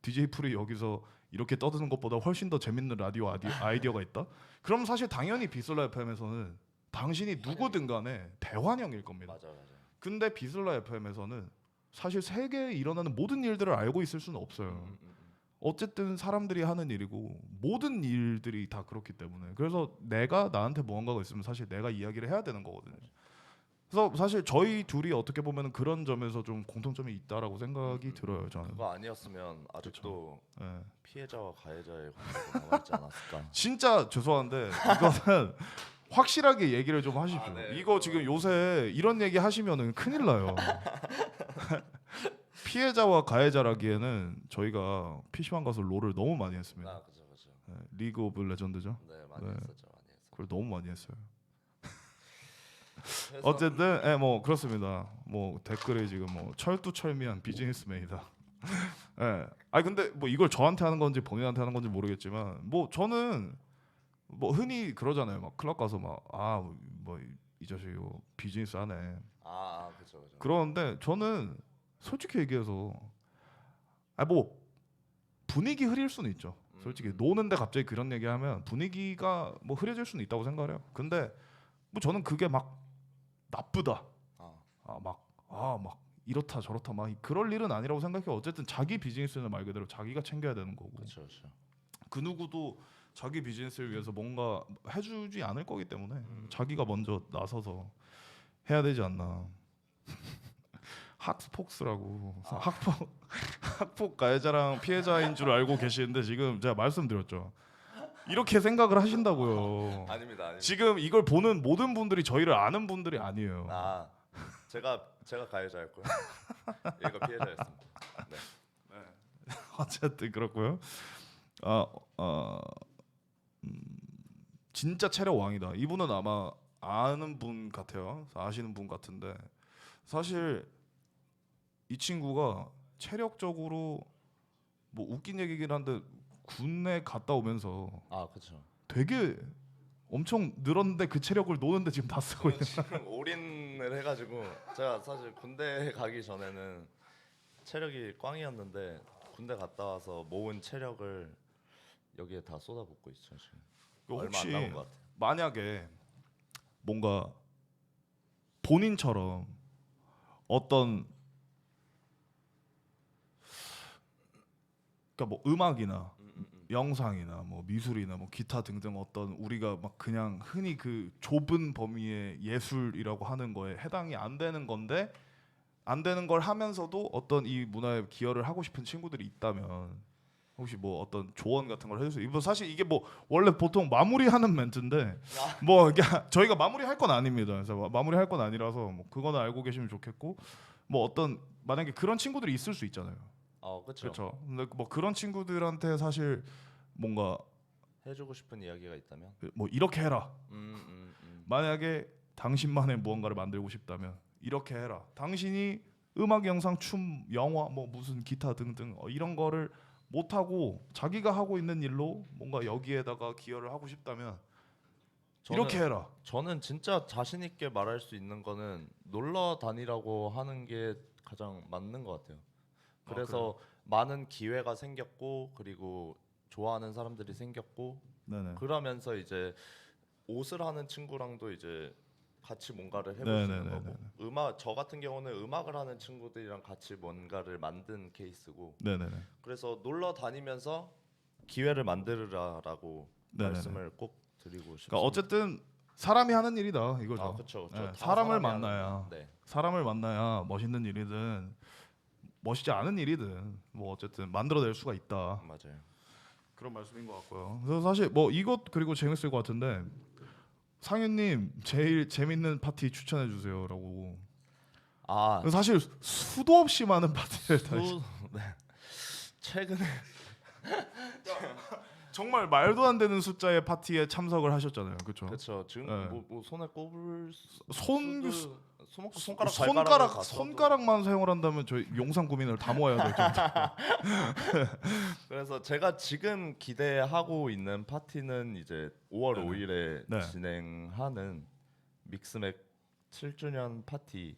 DJ 풀이 여기서 이렇게 떠드는 것보다 훨씬 더 재밌는 라디오 아이디어가 있다. 그럼 사실 당연히 비슬라 FM에서는 당신이 누구든 간에 대환영일 겁니다. 맞아요. 근데 비슬라 FM에서는 사실 세계에 일어나는 모든 일들을 알고 있을 수는 없어요. 어쨌든 사람들이 하는 일이고 모든 일들이 다 그렇기 때문에 그래서 내가 나한테 무언가가 있으면 사실 내가 이야기를 해야 되는 거거든요. 그래서 사실 저희 둘이 어떻게 보면 그런 점에서 좀 공통점이 있다라고 생각이 들어요. 저는 그거 아니었으면 아직도 네. 피해자와 가해자의 관계가 남아있지 않았을까. 진짜 죄송한데 이거는 확실하게 얘기를 좀 하십시오. 네. 이거 지금 요새 이런 얘기 하시면은 큰일 나요. 피해자와 가해자라기에는 저희가 PC방 가서 롤을 너무 많이 했습니다. 아, 그죠. 네, 리그 오브 레전드죠. 네, 많이 했었죠. 그걸 너무 많이 했어요. 어쨌든 뭐 그렇습니다. 뭐 댓글에 지금 뭐 철두철미한 비즈니스맨이다. 아니 근데 뭐 이걸 저한테 하는 건지 본인한테 하는 건지 모르겠지만 뭐 저는 뭐 흔히 그러잖아요. 막 클럽 가서 막 뭐 이 자식이 비즈니스 하네. 그죠. 그러는데 저는 솔직히 얘기해서 뭐 분위기 흐릴 수는 있죠. 솔직히 노는데 갑자기 그런 얘기하면 분위기가 뭐 흐려질 수는 있다고 생각해요. 근데 뭐 저는 그게 막 나쁘다. 막 이렇다 저렇다 막 그럴 일은 아니라고 생각해요. 어쨌든 자기 비즈니스는 말 그대로 자기가 챙겨야 되는 거고. 그렇죠. 그 누구도 자기 비즈니스를 위해서 뭔가 해주지 않을 거기 때문에 자기가 먼저 나서서 해야 되지 않나. 학폭스라고 학폭 가해자랑 피해자인 줄 알고 계시는데 지금 제가 말씀드렸죠. 이렇게 생각을 하신다고요. 아닙니다. 지금 이걸 보는 모든 분들이 저희를 아는 분들이 아니에요. 제가 가해자였고요. 얘가 피해자였습니다. 네. 어쨌든 그렇고요. 진짜 체력 왕이다. 이분은 아마 아는 분 같아요. 아시는 분 같은데 사실 이 친구가 체력적으로 뭐 웃긴 얘기긴 한데 군에 갔다 오면서 그렇죠. 되게 엄청 늘었는데 그 체력을 노는데 지금 다 쓰고 있는. 지금 올인을 해가지고 제가 사실 군대 가기 전에는 체력이 꽝이었는데 군대 갔다 와서 모은 체력을 여기에 다 쏟아붓고 있죠 지금. 얼마 안 남은 것 같아요. 만약에 뭔가 본인처럼 어떤 그러니까 뭐 음악이나 영상이나 뭐 미술이나 뭐 기타 등등 어떤 우리가 막 그냥 흔히 그 좁은 범위의 예술이라고 하는 거에 해당이 안 되는 건데 안 되는 걸 하면서도 어떤 이 문화에 기여를 하고 싶은 친구들이 있다면 혹시 뭐 어떤 조언 같은 걸 해주세요. 이거 사실 이게 뭐 원래 보통 마무리하는 멘트인데 뭐 저희가 마무리할 건 아닙니다. 그래서 마무리할 건 아니라서 뭐 그거는 알고 계시면 좋겠고 뭐 어떤 만약에 그런 친구들이 있을 수 있잖아요. 그렇죠. 근데 뭐 그런 친구들한테 사실 뭔가 해주고 싶은 이야기가 있다면 뭐 이렇게 해라. 만약에 당신만의 무언가를 만들고 싶다면 이렇게 해라. 당신이 음악, 영상, 춤, 영화, 뭐 무슨 기타 등등 이런 거를 못 하고 자기가 하고 있는 일로 뭔가 여기에다가 기여를 하고 싶다면 이렇게 해라. 저는 진짜 자신 있게 말할 수 있는 거는 놀러 다니라고 하는 게 가장 맞는 것 같아요. 그래서 많은 기회가 생겼고 그리고 좋아하는 사람들이 생겼고 그러면서 이제 옷을 하는 친구랑도 이제 같이 뭔가를 해볼 수 있는 거고 저 같은 경우는 음악을 하는 친구들이랑 같이 뭔가를 만든 케이스고 그래서 놀러 다니면서 기회를 만들라라고 말씀을 꼭 드리고 싶습니다. 그러니까 어쨌든 사람이 하는 일이다 이거죠. 그렇죠. 사람을 만나야 멋있는 일이든 멋있지 않은 일이든 뭐 어쨌든 만들어낼 수가 있다. 맞아요. 그런 말씀인 것 같고요. 그래서 사실 뭐 이것 그리고 재밌을 것 같은데 상윤님 제일 재밌는 파티 추천해 주세요라고. 아 사실 수도 없이 많은 파티를 네. 최근에 정말 말도 안 되는 숫자의 파티에 참석을 하셨잖아요, 그렇죠? 그렇죠. 지금 네. 뭐 손에 꼽을 손가락만 사용을 한다면 저희 용산 구민을 다 모아야 될 정도. 그래서 제가 지금 기대하고 있는 파티는 이제 5월 5일에 네. 진행하는 믹스맥 7주년 파티를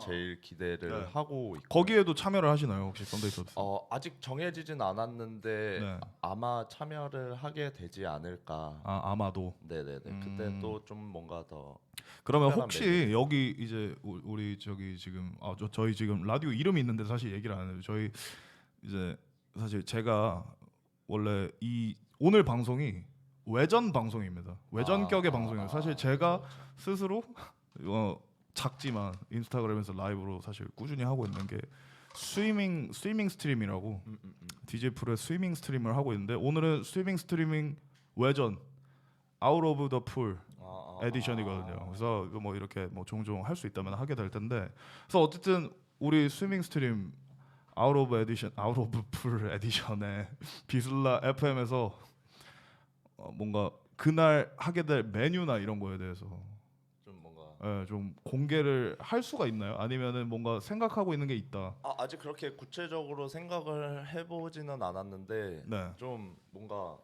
제일 기대를 네. 하고 있고 거기에도 참여를 하시나요, 혹시 썬데이 서비스? 아직 정해지진 않았는데 네. 아마 참여를 하게 되지 않을까. 아마도. 네네네. 그때 또 좀 뭔가 더. 그러면 특별한 혹시 메뉴. 여기 이제 우리 저기 지금 저희 지금 라디오 이름이 있는데 사실 얘기를 안 해요. 저희 이제 사실 제가 원래 이 오늘 방송이 외전 방송입니다. 외전격의 방송이에요. 사실 제가 스스로 작지만 인스타그램에서 라이브로 사실 꾸준히 하고 있는 게 스위밍 스트림이라고 DJ 프로의 스위밍 스트림을 하고 있는데 오늘은 스위밍 스트리밍 외전 아웃 오브 더 풀 에디션이거든요. 그래서 이거 뭐 이렇게 뭐 종종 할 수 있다면 하게 될 텐데 그래서 어쨌든 우리 스위밍 스트림 아웃 오브 풀 에디션의 비슬라 FM에서 뭔가 그날 하게 될 메뉴나 이런 거에 대해서 좀 공개를 할 수가 있나요? 아니면은 뭔가 생각하고 있는 게 있다. 아직 그렇게 구체적으로 생각을 해보지는 않았는데 네. 좀 뭔가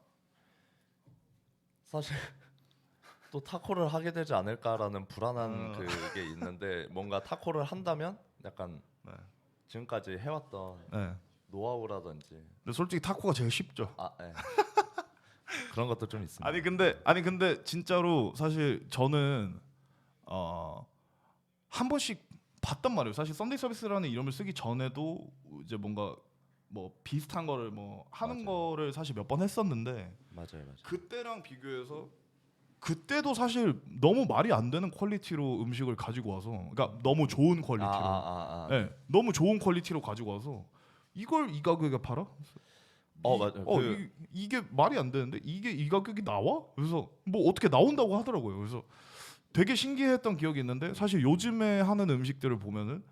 사실 또 타코를 하게 되지 않을까라는 불안한 그게 있는데 뭔가 타코를 한다면 약간 지금까지 해왔던 노하우라든지. 근데 솔직히 타코가 제일 쉽죠. 네. 그런 것도 좀 있습니다. 아니 근데 진짜로 사실 저는 한 번씩 봤단 말이에요. 사실 썬데이 서비스라는 이름을 쓰기 전에도 이제 뭔가 뭐 비슷한 거를 뭐 하는 거를 사실 몇 번 했었는데 맞아요. 그때랑 비교해서 그때도 사실 너무 말이 안 되는 퀄리티로 음식을 가지고 와서 그러니까 너무 좋은 퀄리티로 네, 너무 좋은 퀄리티로 가지고 와서 이걸 이 가격에 팔아? 맞아요. 이게 말이 안 되는데 이게 이 가격이 나와? 그래서 뭐 어떻게 나온다고 하더라고요. 그래서 되게 신기했던 기억이 있는데 사실 요즘에 하는 음식들을 보면은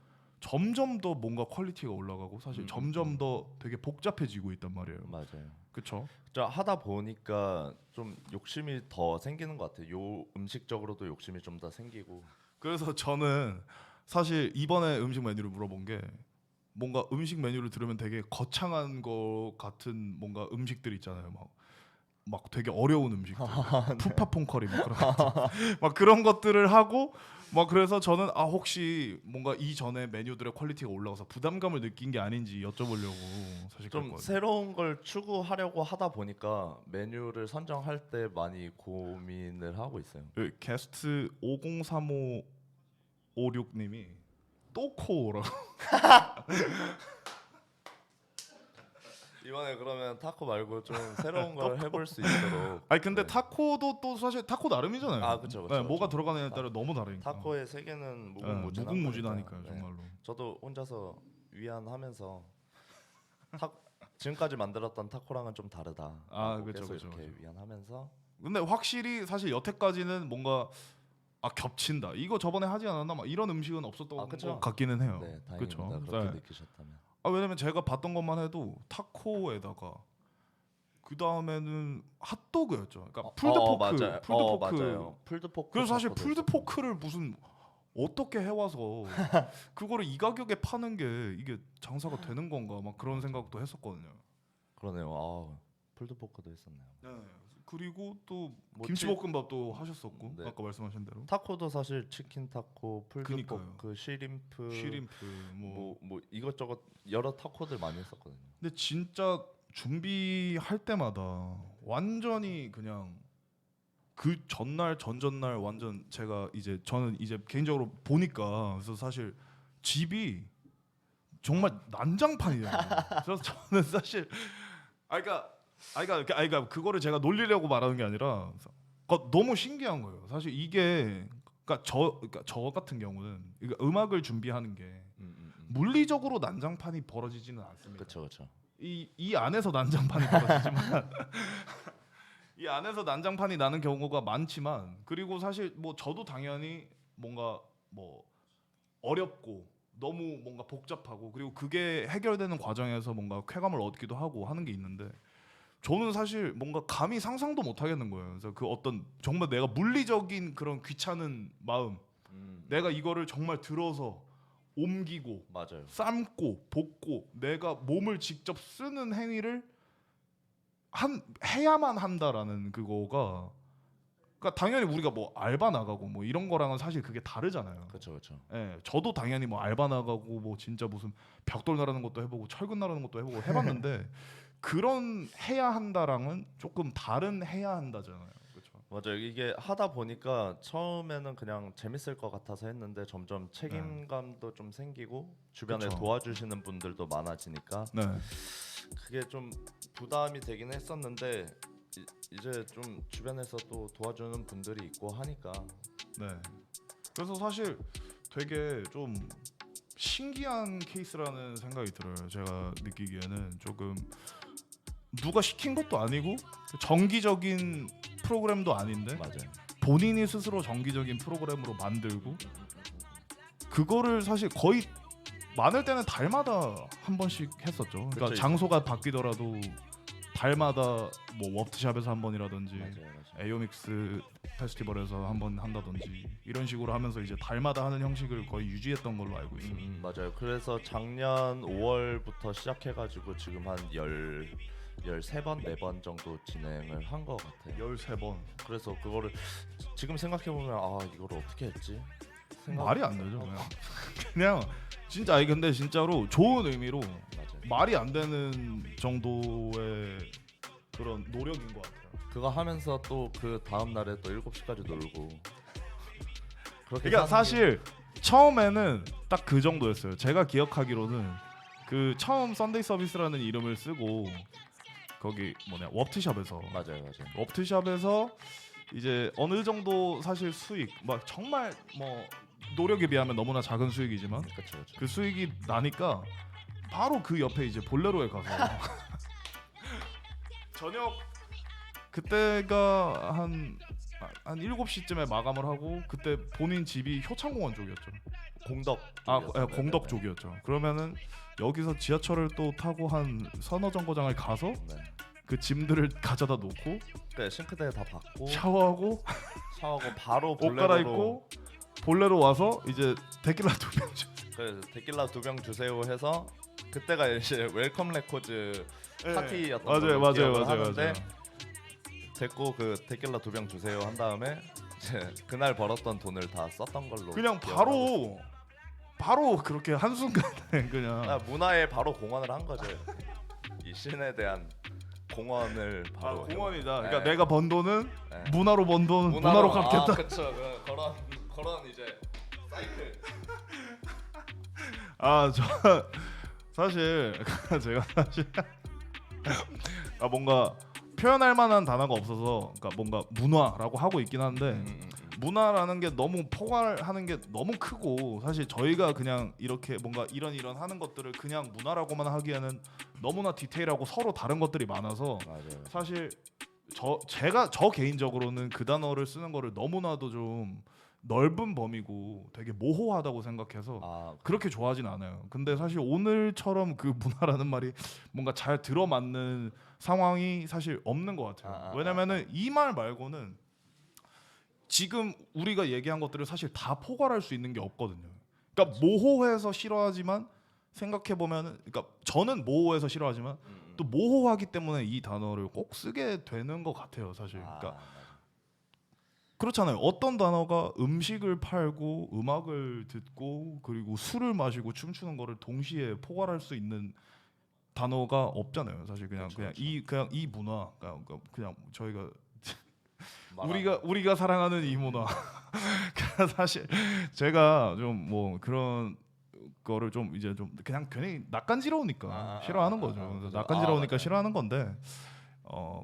점점 더 뭔가 퀄리티가 올라가고 사실 점점 더 되게 복잡해지고 있단 말이에요. 맞아요. 그렇죠. 하다 보니까 좀 욕심이 더 생기는 것 같아요. 요 음식적으로도 욕심이 좀 더 생기고. 그래서 저는 사실 이번에 음식 메뉴를 물어본 게 뭔가 음식 메뉴를 들으면 되게 거창한 것 같은 뭔가 음식들 있잖아요. 막 되게 어려운 음식들, 푸파퐁커리 막 그런 것들을 하고 막 그래서 저는 혹시 뭔가 이전에 메뉴들의 퀄리티가 올라가서 부담감을 느낀 게 아닌지 여쭤보려고 사실 좀 그랬거든요. 새로운 걸 추구하려고 하다 보니까 메뉴를 선정할 때 많이 고민을 하고 있어요. 게스트 503556님이 또코라고 이번에 그러면 타코 말고 좀 새로운 걸 해볼 수 있도록. 아니 근데 타코도 또 사실 타코 나름이잖아요. 그렇죠. 뭐가 들어가느냐에 따라 너무 다르니까. 타코의 세계는 무궁무진하니까요. 정말로. 저도 혼자서 위안하면서 지금까지 만들었던 타코랑은 좀 다르다. 그렇죠. 이렇게 위안하면서. 근데 확실히 사실 여태까지는 뭔가 겹친다. 이거 저번에 하지 않았나? 막 이런 음식은 없었던 것 같기는 해요. 네, 다행입니다. 그렇죠. 그렇게 느끼셨다면. 왜냐면 제가 봤던 것만 해도 타코에다가 그 다음에는 핫도그였죠. 그러니까 풀드포크. 풀드포크. 그래서 사실 풀드포크를 무슨 어떻게 해와서 그거를 이 가격에 파는 게 이게 장사가 되는 건가? 막 그런 생각도 했었거든요. 그러네요. 풀드포크도 했었네요. 네. 그리고 또 김치볶음밥도 하셨었고 아까 말씀하신 대로 타코도 사실 치킨 타코, 풀드포크, 쉬림프 뭐 이것저것 여러 타코들 많이 했었거든요. 근데 진짜 준비할 때마다 완전히 그냥 그 전날 전전날 완전 저는 이제 개인적으로 보니까 그래서 사실 집이 정말 난장판이잖아요. 그래서 저는 사실 그러니까 그거를 제가 놀리려고 말하는 게 아니라 너무 신기한 거예요. 사실 이게 그러니까 저 같은 경우는 음악을 준비하는 게 물리적으로 난장판이 벌어지지는 않습니다. 그렇죠. 이 안에서 난장판이 벌어지지만 이 안에서 난장판이 나는 경우가 많지만 그리고 사실 뭐 저도 당연히 뭔가 뭐 어렵고 너무 뭔가 복잡하고 그리고 그게 해결되는 과정에서 뭔가 쾌감을 얻기도 하고 하는 게 있는데 저는 사실 뭔가 감히 상상도 못 하겠는 거예요. 그래서 그 어떤 정말 내가 물리적인 그런 귀찮은 마음 내가 이거를 정말 들어서 옮기고 맞아요. 삶고 볶고 내가 몸을 직접 쓰는 행위를 해야만 한다라는 그거가 그러니까 당연히 우리가 뭐 알바 나가고 뭐 이런 거랑은 사실 그게 다르잖아요. 그렇죠. 예, 저도 당연히 뭐 알바 나가고 뭐 진짜 무슨 벽돌 나르는 것도 해보고 철근 나르는 것도 해보고 해봤는데 그런 해야 한다랑은 조금 다른 해야 한다잖아요. 그렇죠. 맞아요. 이게 하다 보니까 처음에는 그냥 재밌을 것 같아서 했는데 점점 책임감도 좀 생기고 주변에 그쵸. 도와주시는 분들도 많아지니까 네. 그게 좀 부담이 되긴 했었는데 이제 좀 주변에서 또 도와주는 분들이 있고 하니까 네. 그래서 사실 되게 좀 신기한 케이스라는 생각이 들어요. 제가 느끼기에는 조금 누가 시킨 것도 아니고 정기적인 프로그램도 아닌데 맞아요. 본인이 스스로 정기적인 프로그램으로 만들고 그거를 사실 거의 많을 때는 달마다 한 번씩 했었죠. 그러니까 그쵸, 장소가 바뀌더라도 달마다 뭐 워크샵에서 한 번이라든지 맞아요. 에이오믹스 페스티벌에서 한 번 한다든지 이런 식으로 하면서 이제 달마다 하는 형식을 거의 유지했던 걸로 알고 있어요. 맞아요. 그래서 작년 5월부터 시작해가지고 지금 한 13번, 4번 정도 진행을 한 것 같아요. 13번. 그래서 그거를 지금 생각해보면 아 이거를 어떻게 했지? 말이 안 되죠. 그냥 진짜 아니 근데 진짜로 좋은 의미로 말이 안 되는 정도의 그런 노력인 것 같아요. 그거 하면서 또 그 다음 날에 또 7시까지 놀고 그렇게 그러니까 사는 사실 처음에는 딱 그 정도였어요. 제가 기억하기로는 그 처음 썬데이 서비스라는 이름을 쓰고 거기 뭐냐 워크샵에서 맞아요. 워크샵에서 이제 어느 정도 사실 수익 막 정말 뭐 노력에 비하면 너무나 작은 수익이지만 그쵸. 그 수익이 나니까 바로 그 옆에 이제 볼레로에 가서 저녁 그때가 한 7시쯤에 마감을 하고 그때 본인 집이 효창공원 쪽이었죠. 공덕 공덕 쪽이었죠. 그러면은 여기서 지하철을 또 타고 한 서너 정거장을 가서 그 짐들을 가져다 놓고 싱크대에 다 받고 샤워하고 바로 옷 볼레로로 갈아입고 볼레로 와서 이제 데킬라 2병 그래서 데킬라 2병 주세요 해서 그때가 이제 웰컴 레코즈 파티였던 걸로 하는데 됐고 그 데킬라 2병 주세요 한 다음에 이제 그날 벌었던 돈을 다 썼던 걸로 그냥 바로 그렇게 한순간에 그냥 문화에 바로 공헌을 한 거죠. 이 신에 대한 공헌을 바로 공헌이다. 그러니까 내가 번 돈은 문화로 번 돈 문화로 갚겠다. 그렇죠. 그런 이제 사이클. 저 사실 제가 사실 뭔가 표현할 만한 단어가 없어서 그러니까 뭔가 문화라고 하고 있긴 한데 문화라는 게 너무 포괄하는 게 너무 크고 사실 저희가 그냥 이렇게 뭔가 이런 하는 것들을 그냥 문화라고만 하기에는 너무나 디테일하고 서로 다른 것들이 많아서 맞아요. 사실 저 개인적으로는 그 단어를 쓰는 거를 너무나도 좀 넓은 범위고 되게 모호하다고 생각해서 그렇게 좋아하진 않아요. 근데 사실 오늘처럼 그 문화라는 말이 뭔가 잘 들어맞는 상황이 사실 없는 것 같아요. 왜냐면은 이 말 말고는 지금 우리가 얘기한 것들을 사실 다 포괄할 수 있는 게 없거든요. 그러니까 모호해서 싫어하지만 생각해 보면은 그러니까 저는 모호해서 싫어하지만 또 모호하기 때문에 이 단어를 꼭 쓰게 되는 것 같아요, 사실. 그러니까 그렇잖아요. 어떤 단어가 음식을 팔고 음악을 듣고 그리고 술을 마시고 춤추는 거를 동시에 포괄할 수 있는 단어가 없잖아요. 사실 그냥 이 문화, 그냥 저희가 우리가 사랑하는 이 문화. 사실 제가 좀 뭐 그런 거를 좀 이제 좀 그냥 괜히 낯간지러우니까 싫어하는 거죠. 그래서 낯간지러우니까 싫어하는 건데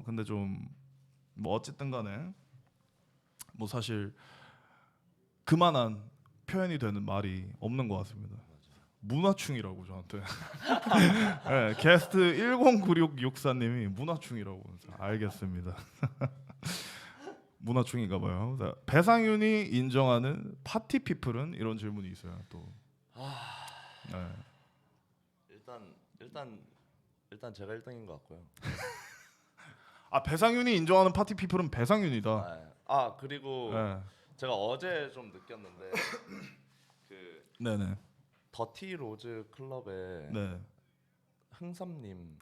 근데 좀 뭐 어쨌든 간에 뭐 사실 그만한 표현이 되는 말이 없는 것 같습니다. 문화충이라고 저한테 네, 게스트 109664님이 문화충이라고 알겠습니다. 문화충인가 봐요. 자, 배상윤이 인정하는 파티 피플은 이런 질문이 있어요. 또. 네. 일단 제가 1등인 것 같고요. 아 배상윤이 인정하는 파티 피플은 배상윤이다. 네. 아 그리고 네. 제가 어제 좀 느꼈는데 그 네네. 더티 로즈 클럽에 네. 흥삼님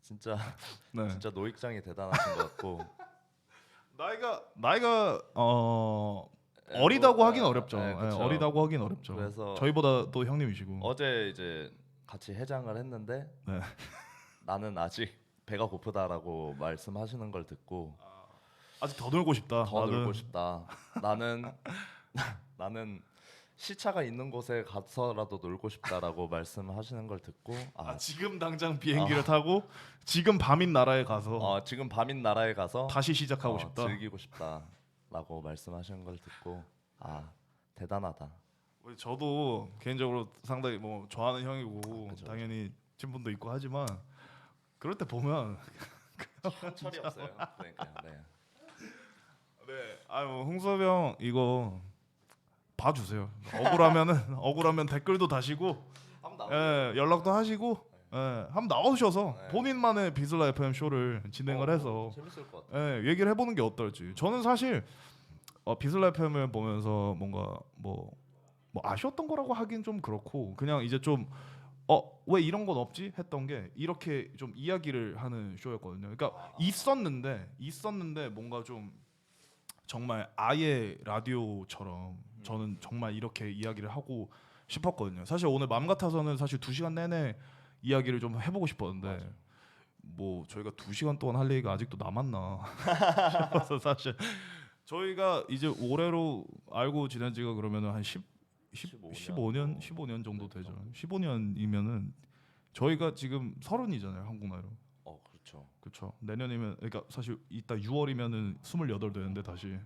진짜 네. 진짜 노익장이 대단하신 것 같고 나이가 어리다고 하긴 어렵죠. 네, 그쵸. 어리다고 하긴 어렵죠. 그래서 저희보다 또 형님이시고. 어제 이제 같이 해장을 했는데 네. 나는 아직 배가 고프다라고 말씀하시는 걸 듣고 아직 더 놀고 싶다. 더 놀고 싶다. 나는 시차가 있는 곳에 가서라도 놀고 싶다라고 말씀하시는 걸 듣고 지금 당장 비행기를 타고 지금 밤인 나라에 가서 지금 밤인 나라에 가서 다시 시작하고 싶다. 즐기고 싶다라고 말씀하시는 걸 듣고 대단하다. 저도 개인적으로 상당히 뭐 좋아하는 형이고 그쵸. 당연히 친분도 있고 하지만 그럴 때 보면 철이 없어요. 그러니까요. 네. 네. 뭐 홍섭이 형 이거 봐주세요. 억울하면 댓글도 다시고 연락도 하시고 한번 나오셔서 본인만의 비슬라 FM 쇼를 진행을 해서 재밌을 것 같아요. 얘기를 해보는 게 어떨지. 저는 사실 비슬라 FM을 보면서 뭔가 뭐 아쉬웠던 거라고 하긴 좀 그렇고 그냥 이제 좀 왜 이런 건 없지 했던 게 이렇게 좀 이야기를 하는 쇼였거든요. 그러니까 있었는데 뭔가 좀 정말 아예 라디오처럼 저는 정말 이렇게 이야기를 하고 싶었거든요. 사실 오늘 맘 같아서는 사실 2시간 내내 이야기를 좀 해보고 싶었는데 뭐 저희가 2시간 동안 할 얘기가 아직도 남았나 싶어서 사실 저희가 이제 올해로 알고 지낸 지가 그러면은 한 15년 정도 되죠. 15년이면은 저희가 지금 30이잖아요, 한국 나이로. 그렇죠. 내년이면 그러니까 사실 이따 6월이면은 28 되는데 다시.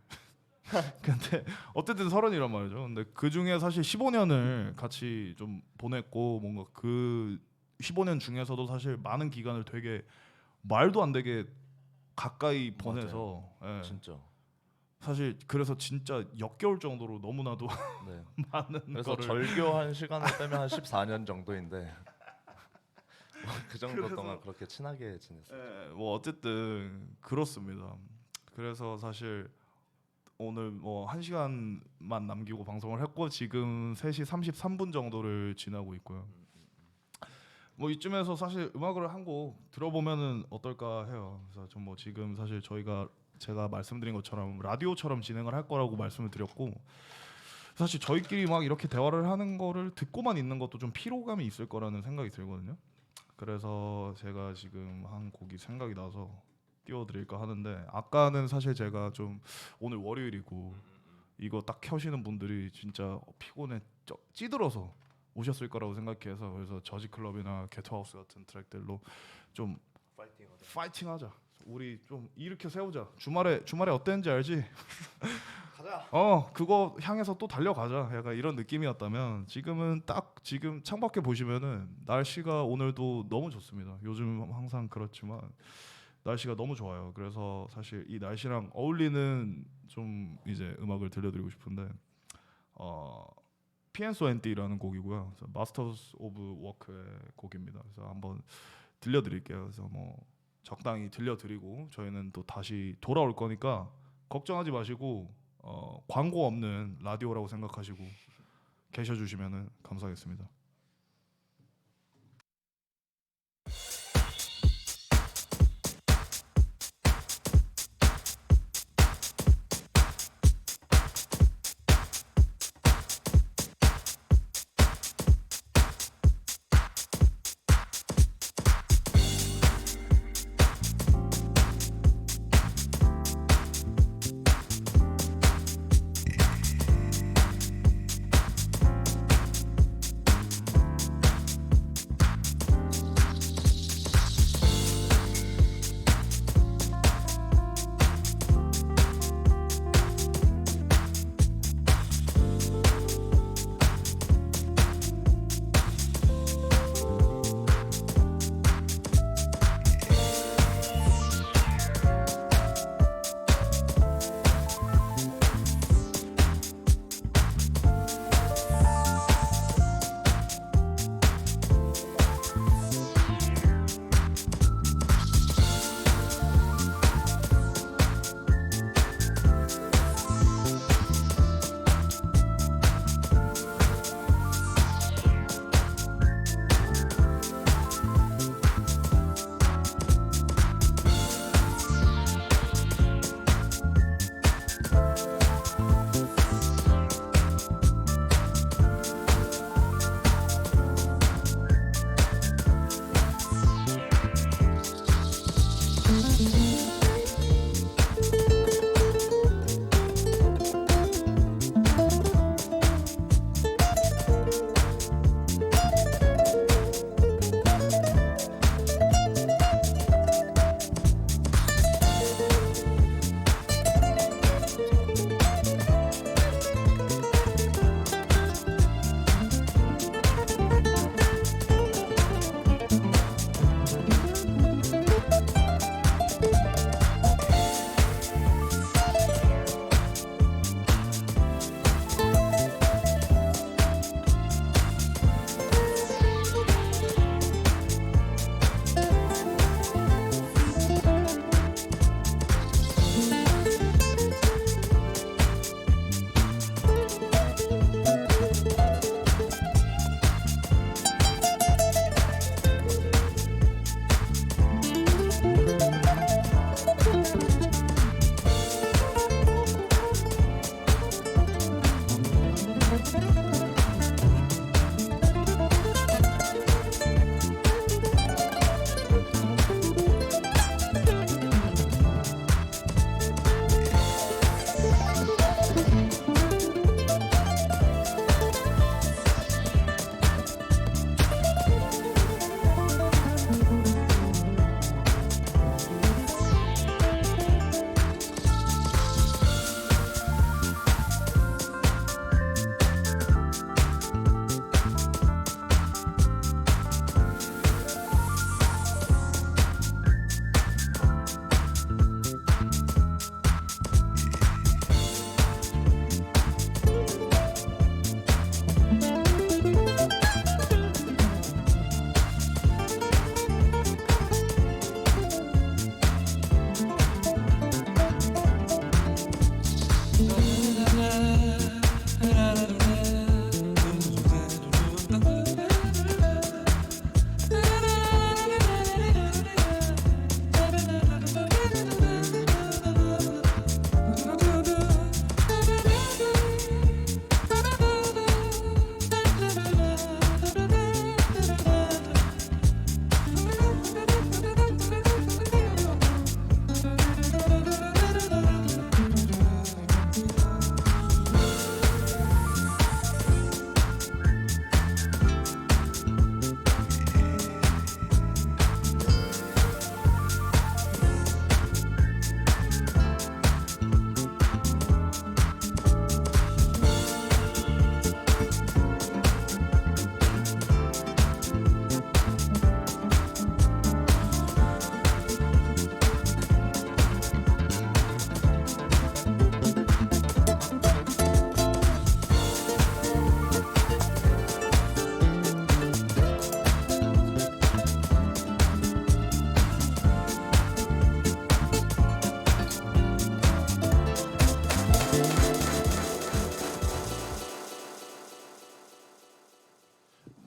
근데 어쨌든 30이란 말이죠. 근데 그 중에 사실 15년을 같이 좀 보냈고 뭔가 그 15년 중에서도 사실 많은 기간을 되게 말도 안 되게 가까이 보내서 진짜. 사실 그래서 진짜 역겨울 정도로 너무나도 많은 그래서 거를 절교한 시간을 빼면 한 14년 정도인데 그 정도 동안 그렇게 친하게 지냈어요. 뭐 어쨌든 그렇습니다. 그래서 사실 오늘 뭐 1시간만 남기고 방송을 했고 지금 3시 33분 정도를 지나고 있고요. 뭐 이쯤에서 사실 음악을 한 곡 들어보면은 어떨까 해요. 그래서 좀 뭐 지금 사실 제가 말씀드린 것처럼 라디오처럼 진행을 할 거라고 말씀을 드렸고 사실 저희끼리 막 이렇게 대화를 하는 거를 듣고만 있는 것도 좀 피로감이 있을 거라는 생각이 들거든요. 그래서 제가 지금 한 곡이 생각이 나서 띄워드릴까 하는데 아까는 사실 제가 좀 오늘 월요일이고 이거 딱 켜시는 분들이 진짜 피곤해 찌들어서 오셨을 거라고 생각해서 그래서 저지클럽이나 게트하우스 같은 트랙들로 좀 파이팅하자. 우리 좀 일으켜 세우자. 주말에 어땠는지 알지? 가자. 그거 향해서 또 달려가자. 약간 이런 느낌이었다면 지금 창밖에 보시면은 날씨가 오늘도 너무 좋습니다. 요즘 항상 그렇지만 날씨가 너무 좋아요. 그래서 사실 이 날씨랑 어울리는 좀 이제 음악을 들려드리고 싶은데 PNSONT라는 곡이고요. 마스터스 오브 워크의 곡입니다. 그래서 한번 들려드릴게요. 그래서 뭐 적당히 들려드리고 저희는 또 다시 돌아올 거니까 걱정하지 마시고 광고 없는 라디오라고 생각하시고 계셔주시면 감사하겠습니다.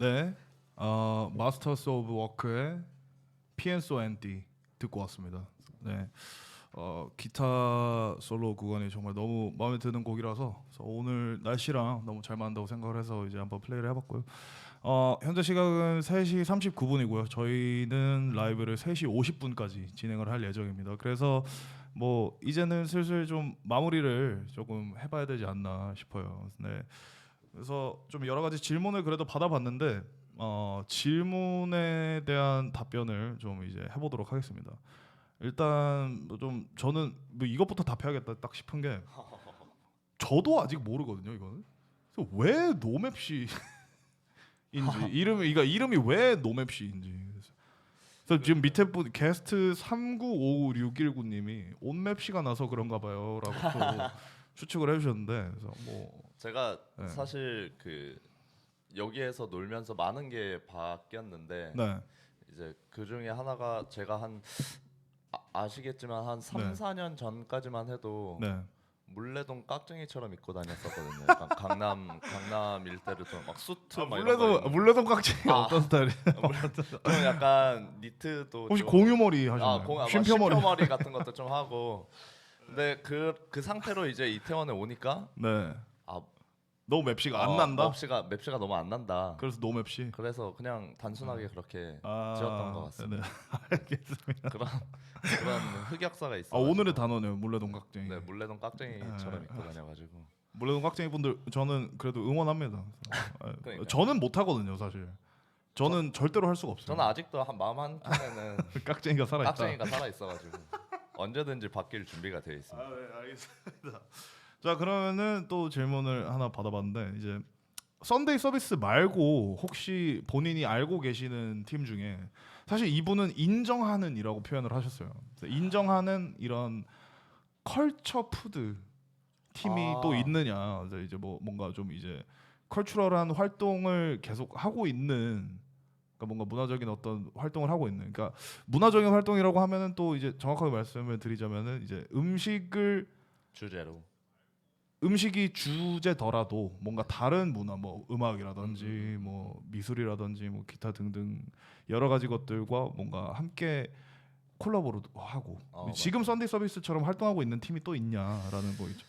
네, 마스터스 오브 워크의 피엔소 앤디 듣고 왔습니다. 네, 기타 솔로 구간이 정말 너무 마음에 드는 곡이라서 오늘 날씨랑 너무 잘 맞는다고 생각을 해서 이제 한번 플레이를 해봤고요. 현재 시각은 3시 39분이고요. 저희는 라이브를 3시 50분까지 진행을 할 예정입니다. 그래서 뭐 이제는 슬슬 좀 마무리를 조금 해봐야 되지 않나 싶어요. 네. 그래서 좀 여러 가지 질문을 그래도 받아봤는데 질문에 대한 답변을 좀 이제 해보도록 하겠습니다. 일단 좀 저는 뭐 이것부터 답해야겠다 딱 싶은 게 저도 아직 모르거든요. 이거는 그래서 왜 노맵시인지 이름이 왜 노맵시인지. 그래서 지금 밑에 분 게스트 3955619님이 온맵시가 나서 그런가 봐요라고 또 추측을 해주셨는데 그래서 뭐 제가 네. 사실 그 여기에서 놀면서 많은 게 바뀌었는데 네. 이제 그 중에 하나가 제가 한 아시겠지만 한 3, 네. 4년 전까지만 해도 네. 물레동 깍쟁이처럼 입고 다녔었거든요. 약간 강남 일대를 좀 막 수트 막 물레동 깍쟁이 어떤 스타일이에요? 좀 약간 니트도 혹시 좀, 공유머리 하셨나요? 쉼표머리 같은 것도 좀 하고. 근데 그 상태로 이제 이태원에 오니까 네. 너무 맵시가 안 난다. 맵시가 너무 안 난다. 그래서 노맵시. 그래서 그냥 단순하게 그렇게 지었던 것 같습니다. 네. 알겠습니다. 그런 흑역사가 있어. 오늘의 단어네요. 물레동 깍쟁이. 네, 물레동 깍쟁이처럼 입고 다녀가지고. 물레동 깍쟁이 분들 저는 그래도 응원합니다. 그러니까요. 저는 못 하거든요, 사실. 저는 절대로 할 수가 없어요. 저는 아직도 마음 한 켠에는 깍쟁이가 살아 있다. 깍쟁이가 살아 있어가지고 언제든지 바뀔 준비가 되어 있습니다. 네, 알겠습니다. 자, 그러면은 또 질문을 하나 받아봤는데 이제 썬데이 서비스 말고 혹시 본인이 알고 계시는 팀 중에 사실 이분은 인정하는이라고 표현을 하셨어요. 인정하는 이런 컬처 푸드 팀이 또 있느냐. 이제 뭐 뭔가 좀 이제 컬처럴한 활동을 계속 하고 있는, 그러니까 뭔가 문화적인 어떤 활동을 하고 있는, 그러니까 문화적인 활동이라고 하면은 또 이제 정확하게 말씀을 드리자면은 이제 음식을 주제로, 음식이 주제더라도 뭔가 다른 문화, 뭐 음악이라든지 뭐 미술이라든지 뭐 기타 등등 여러 가지 것들과 뭔가 함께 콜라보도 하고 지금 썬데이 서비스처럼 활동하고 있는 팀이 또 있냐라는 거죠.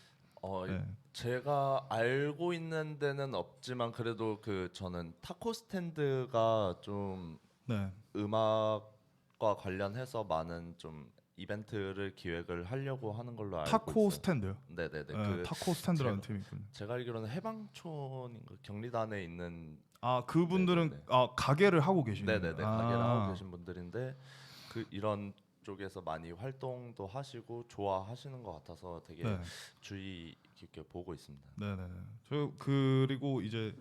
네. 제가 알고 있는 데는 없지만 그래도 그 저는 타코 스탠드가 좀 네. 음악과 관련해서 많은 좀 이벤트를 기획을 하려고 하는 걸로 알고 타코 있어요. 스탠드요? 네네네. 네, 그 타코 스탠드라는 팀이 있군요. 제가 알기로는 해방촌인가 경리단에 있는 아 그분들은 네네네. 가게를 하고 계시는. 네네네 가게를 하고 계신 분들인데 그 이런 쪽에서 많이 활동도 하시고 좋아하시는 것 같아서 되게 네. 주의 깊게 보고 있습니다. 네네네. 저 그리고 이제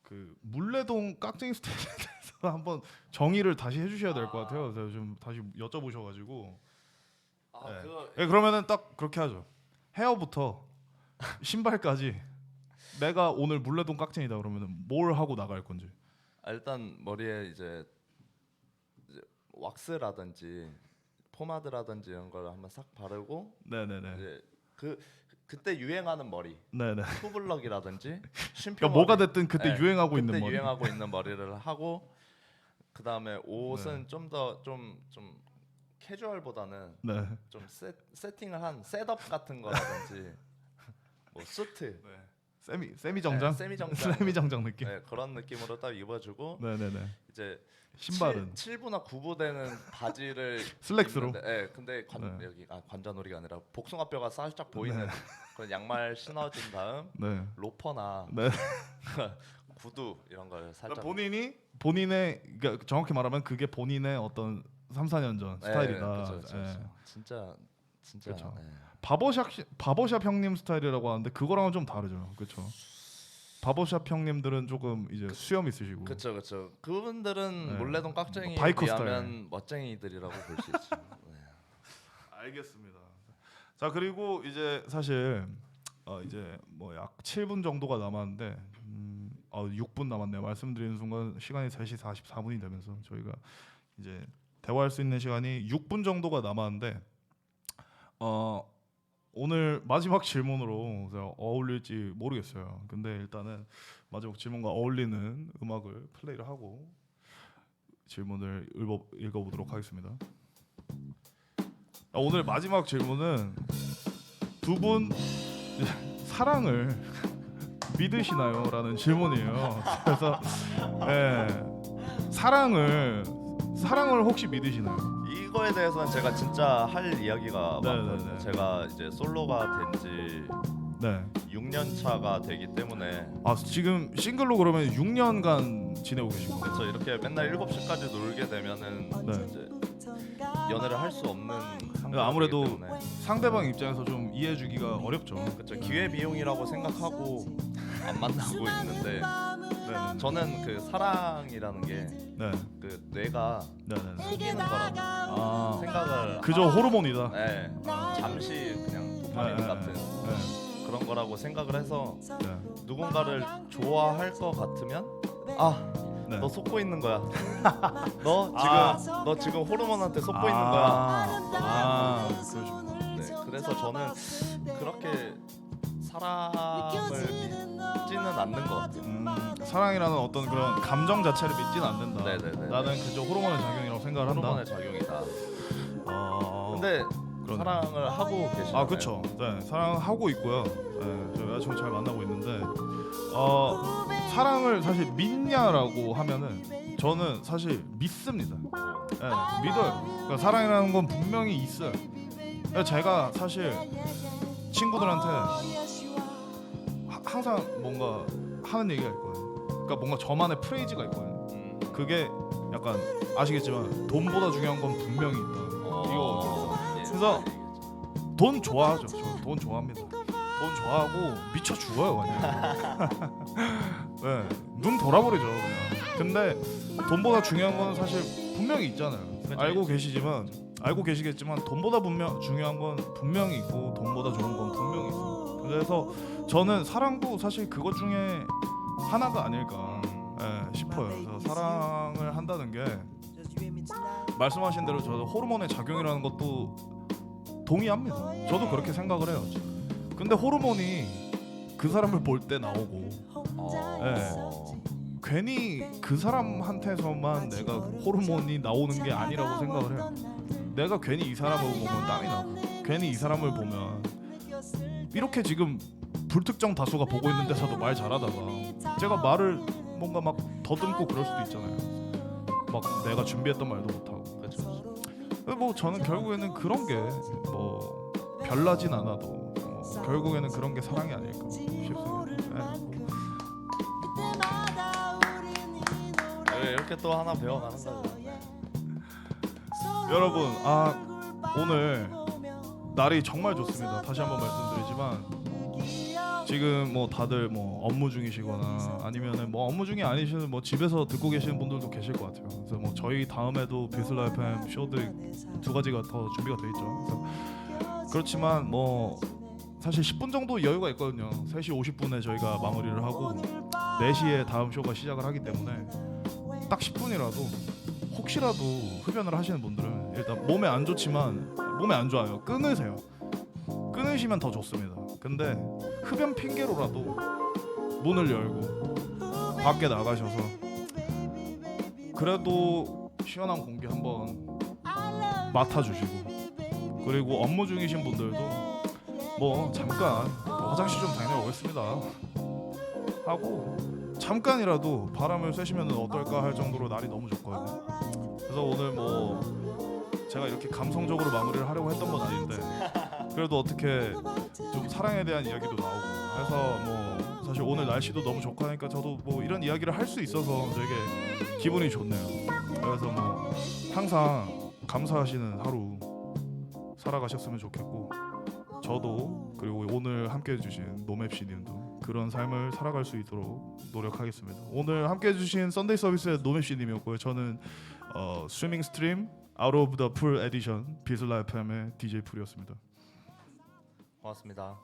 그 물레동 깍쟁이 스타일에 대해서 한번 정의를 다시 해주셔야 될 것 같아요. 제가 좀 다시 여쭤보셔가지고. 네. 네, 그러면은 딱 그렇게 하죠. 헤어부터 신발까지 내가 오늘 물레동 깍쟁이다 그러면은 뭘 하고 나갈 건지. 일단 머리에 이제 왁스라든지 포마드라든지 이런 걸 한번 싹 바르고. 네네네. 이제 그때 유행하는 머리. 네네. 투블럭이라든지 쉼표 그러니까 뭐가 머리. 됐든 그때 네, 유행하고 그때 있는 머리. 유행하고 있는 머리를 하고 그다음에 옷은 네. 좀 더 좀 캐주얼보다는 네. 좀 세팅을 한 셋업 같은 거라든지 뭐 수트. 세미 정장. 네, 세미 정장. 세미 정장 느낌. 네, 그런 느낌으로 딱 입어주고. 네네네. 이제 신발은 7부나 9부 되는 바지를 슬랙스로. 입는데, 네, 근데 여기 관자놀이가 아니라 복숭아뼈가 살짝 보이는 그런 양말 신어준 다음 네. 로퍼나 네. 구두 이런 걸 살짝. 본인의 그러니까 정확히 말하면 그게 본인의 어떤 3, 4년 전 스타일이다. 그쵸. 진짜. 그쵸. 네. 바버샵 형님 스타일이라고 하는데 그거랑은 좀 다르죠. 그렇죠. 바버샵 형님들은 조금 이제 수염 있으시고. 그렇죠. 그분들은 네. 물레동 깍쟁이에 바이커 비하면 스타일. 멋쟁이들이라고 볼 수 있죠. 네. 알겠습니다. 자 그리고 이제 사실 이제 뭐 약 7분 정도가 남았는데 6분 남았네요. 말씀드리는 순간 시간이 3시 44분이 되면서 저희가 이제 대화할 수 있는 시간이 6분 정도가 남았는데 오늘 마지막 질문으로 제가 어울릴지 모르겠어요. 근데 일단은 마지막 질문과 어울리는 음악을 플레이를 하고 질문을 읽어보도록 하겠습니다. 오늘 마지막 질문은 두 분 사랑을 믿으시나요? 라는 질문이에요. 그래서 사랑을 혹시 믿으시나요? 이거에 대해서는 제가 진짜 할 이야기가 많거든요. 네네네. 제가 이제 솔로가 된지 6년 차가 되기 때문에. 지금 싱글로 그러면 6년간 지내고 계시고. 그렇죠. 이렇게 맨날 7시까지 놀게 되면은 이제 연애를 할 수 없는 상황이기 아무래도 때문에. 상대방 입장에서 좀 이해해주기가 어렵죠. 그렇죠. 기회 비용이라고 생각하고 안 만나고 있는데 저는 그 사랑이라는 게 그 뇌가 속이는 거라고 생각을. 그저 호르몬이다. 네. 잠시 그냥 도파민 같은 그런 거라고 생각을 해서 누군가를 좋아할 것 같으면 너 속고 있는 거야. 너 지금 호르몬한테 속고 있는 거야. 네, 그래서 저는 그렇게 사랑을 믿지는 않는 것 같아요. 사랑이라는 어떤 그런 감정 자체를 믿지는 않는다. 네네네. 나는 그저 호르몬의 작용이라고 생각을 한다. 호르몬의 작용이다. 근데 사랑을 하고 계시나요? 그렇죠. 네, 사랑하고 있고요. 네, 저희 여자친구 잘 만나고 있는데 사랑을 사실 믿냐라고 하면은 저는 사실 믿습니다. 네, 믿어요. 그러니까 사랑이라는 건 분명히 있어요. 그러니까 제가 사실 친구들한테 항상 뭔가 하는 얘기가 있거든요. 그러니까 뭔가 저만의 프레이즈가 있거든요. 그게 약간 아시겠지만 돈보다 중요한 건 분명히 있다. 이거 그래서 돈 좋아하죠. 저 돈 좋아합니다. 돈 좋아하고 미쳐 죽어요 그냥. 네, 눈 돌아버리죠 그냥. 근데 돈보다 중요한 건 사실 분명히 있잖아요. 알고 계시겠지만 돈보다 중요한 건 분명히 있고 돈보다 좋은 건 분명히 있어요. 그래서 저는 사랑도 사실 그것 중에 하나가 아닐까 싶어요. 그래서 사랑을 한다는 게 말씀하신 대로 저도 호르몬의 작용이라는 것도 동의합니다. 저도 그렇게 생각을 해요. 근데 호르몬이 그 사람을 볼 때 나오고 괜히 그 사람한테서만 내가 호르몬이 나오는 게 아니라고 생각을 해요. 내가 괜히 이 사람을 보면 땀이 나고 괜히 이 사람을 보면 이렇게 지금 불특정 다수가 보고 있는 데서도 말 잘하다가 제가 말을 뭔가 막 더듬고 그럴 수도 있잖아요. 막 내가 준비했던 말도 못하고. 그렇죠. 뭐 저는 결국에는 그런 게 뭐 별나진 않아도 결국에는 그런 게 사랑이 아닐까 싶습니다. 이렇게 또 하나 배워가는 거죠. 여러분, 오늘 날이 정말 좋습니다. 다시 한번 말씀드리지만 지금 뭐 다들 뭐 업무 중이시거나 아니면은 뭐 업무 중이 아니시는 뭐 집에서 듣고 계시는 분들도 계실 것 같아요. 그래서 뭐 저희 다음에도 비슬라 FM 쇼들 2가지가 더 준비가 돼 있죠. 그래서 그렇지만 뭐 사실 10분 정도 여유가 있거든요. 3시 50분에 저희가 마무리를 하고 4시에 다음 쇼가 시작을 하기 때문에 딱 10분이라도 혹시라도 흡연을 하시는 분들은 일단 몸에 안 좋지만 몸에 안 좋아요. 끊으세요. 끊으시면 더 좋습니다. 근데 흡연 핑계로라도 문을 열고 밖에 나가셔서 그래도 시원한 공기 한번 맡아주시고 그리고 업무 중이신 분들도 뭐 잠깐 화장실 좀 다녀오겠습니다 하고 잠깐이라도 바람을 쐬시면 어떨까 할 정도로 날이 너무 좋거든요. 그래서 오늘 뭐 제가 이렇게 감성적으로 마무리를 하려고 했던 건 아닌데 그래도 어떻게 좀 사랑에 대한 이야기도 나오고 해서 뭐 사실 오늘 날씨도 너무 좋고 하니까 저도 뭐 이런 이야기를 할 수 있어서 되게 기분이 좋네요. 그래서 뭐 항상 감사하시는 하루 살아가셨으면 좋겠고 저도 그리고 오늘 함께해 주신 노맵씨님도 그런 삶을 살아갈 수 있도록 노력하겠습니다. 오늘 함께해 주신 썬데이 서비스의 노맵씨님이었고요. 저는 스트리밍 스트림 아웃 오브 더 풀 에디션 비슬라 FM의 DJ 풀이었습니다. 고맙습니다.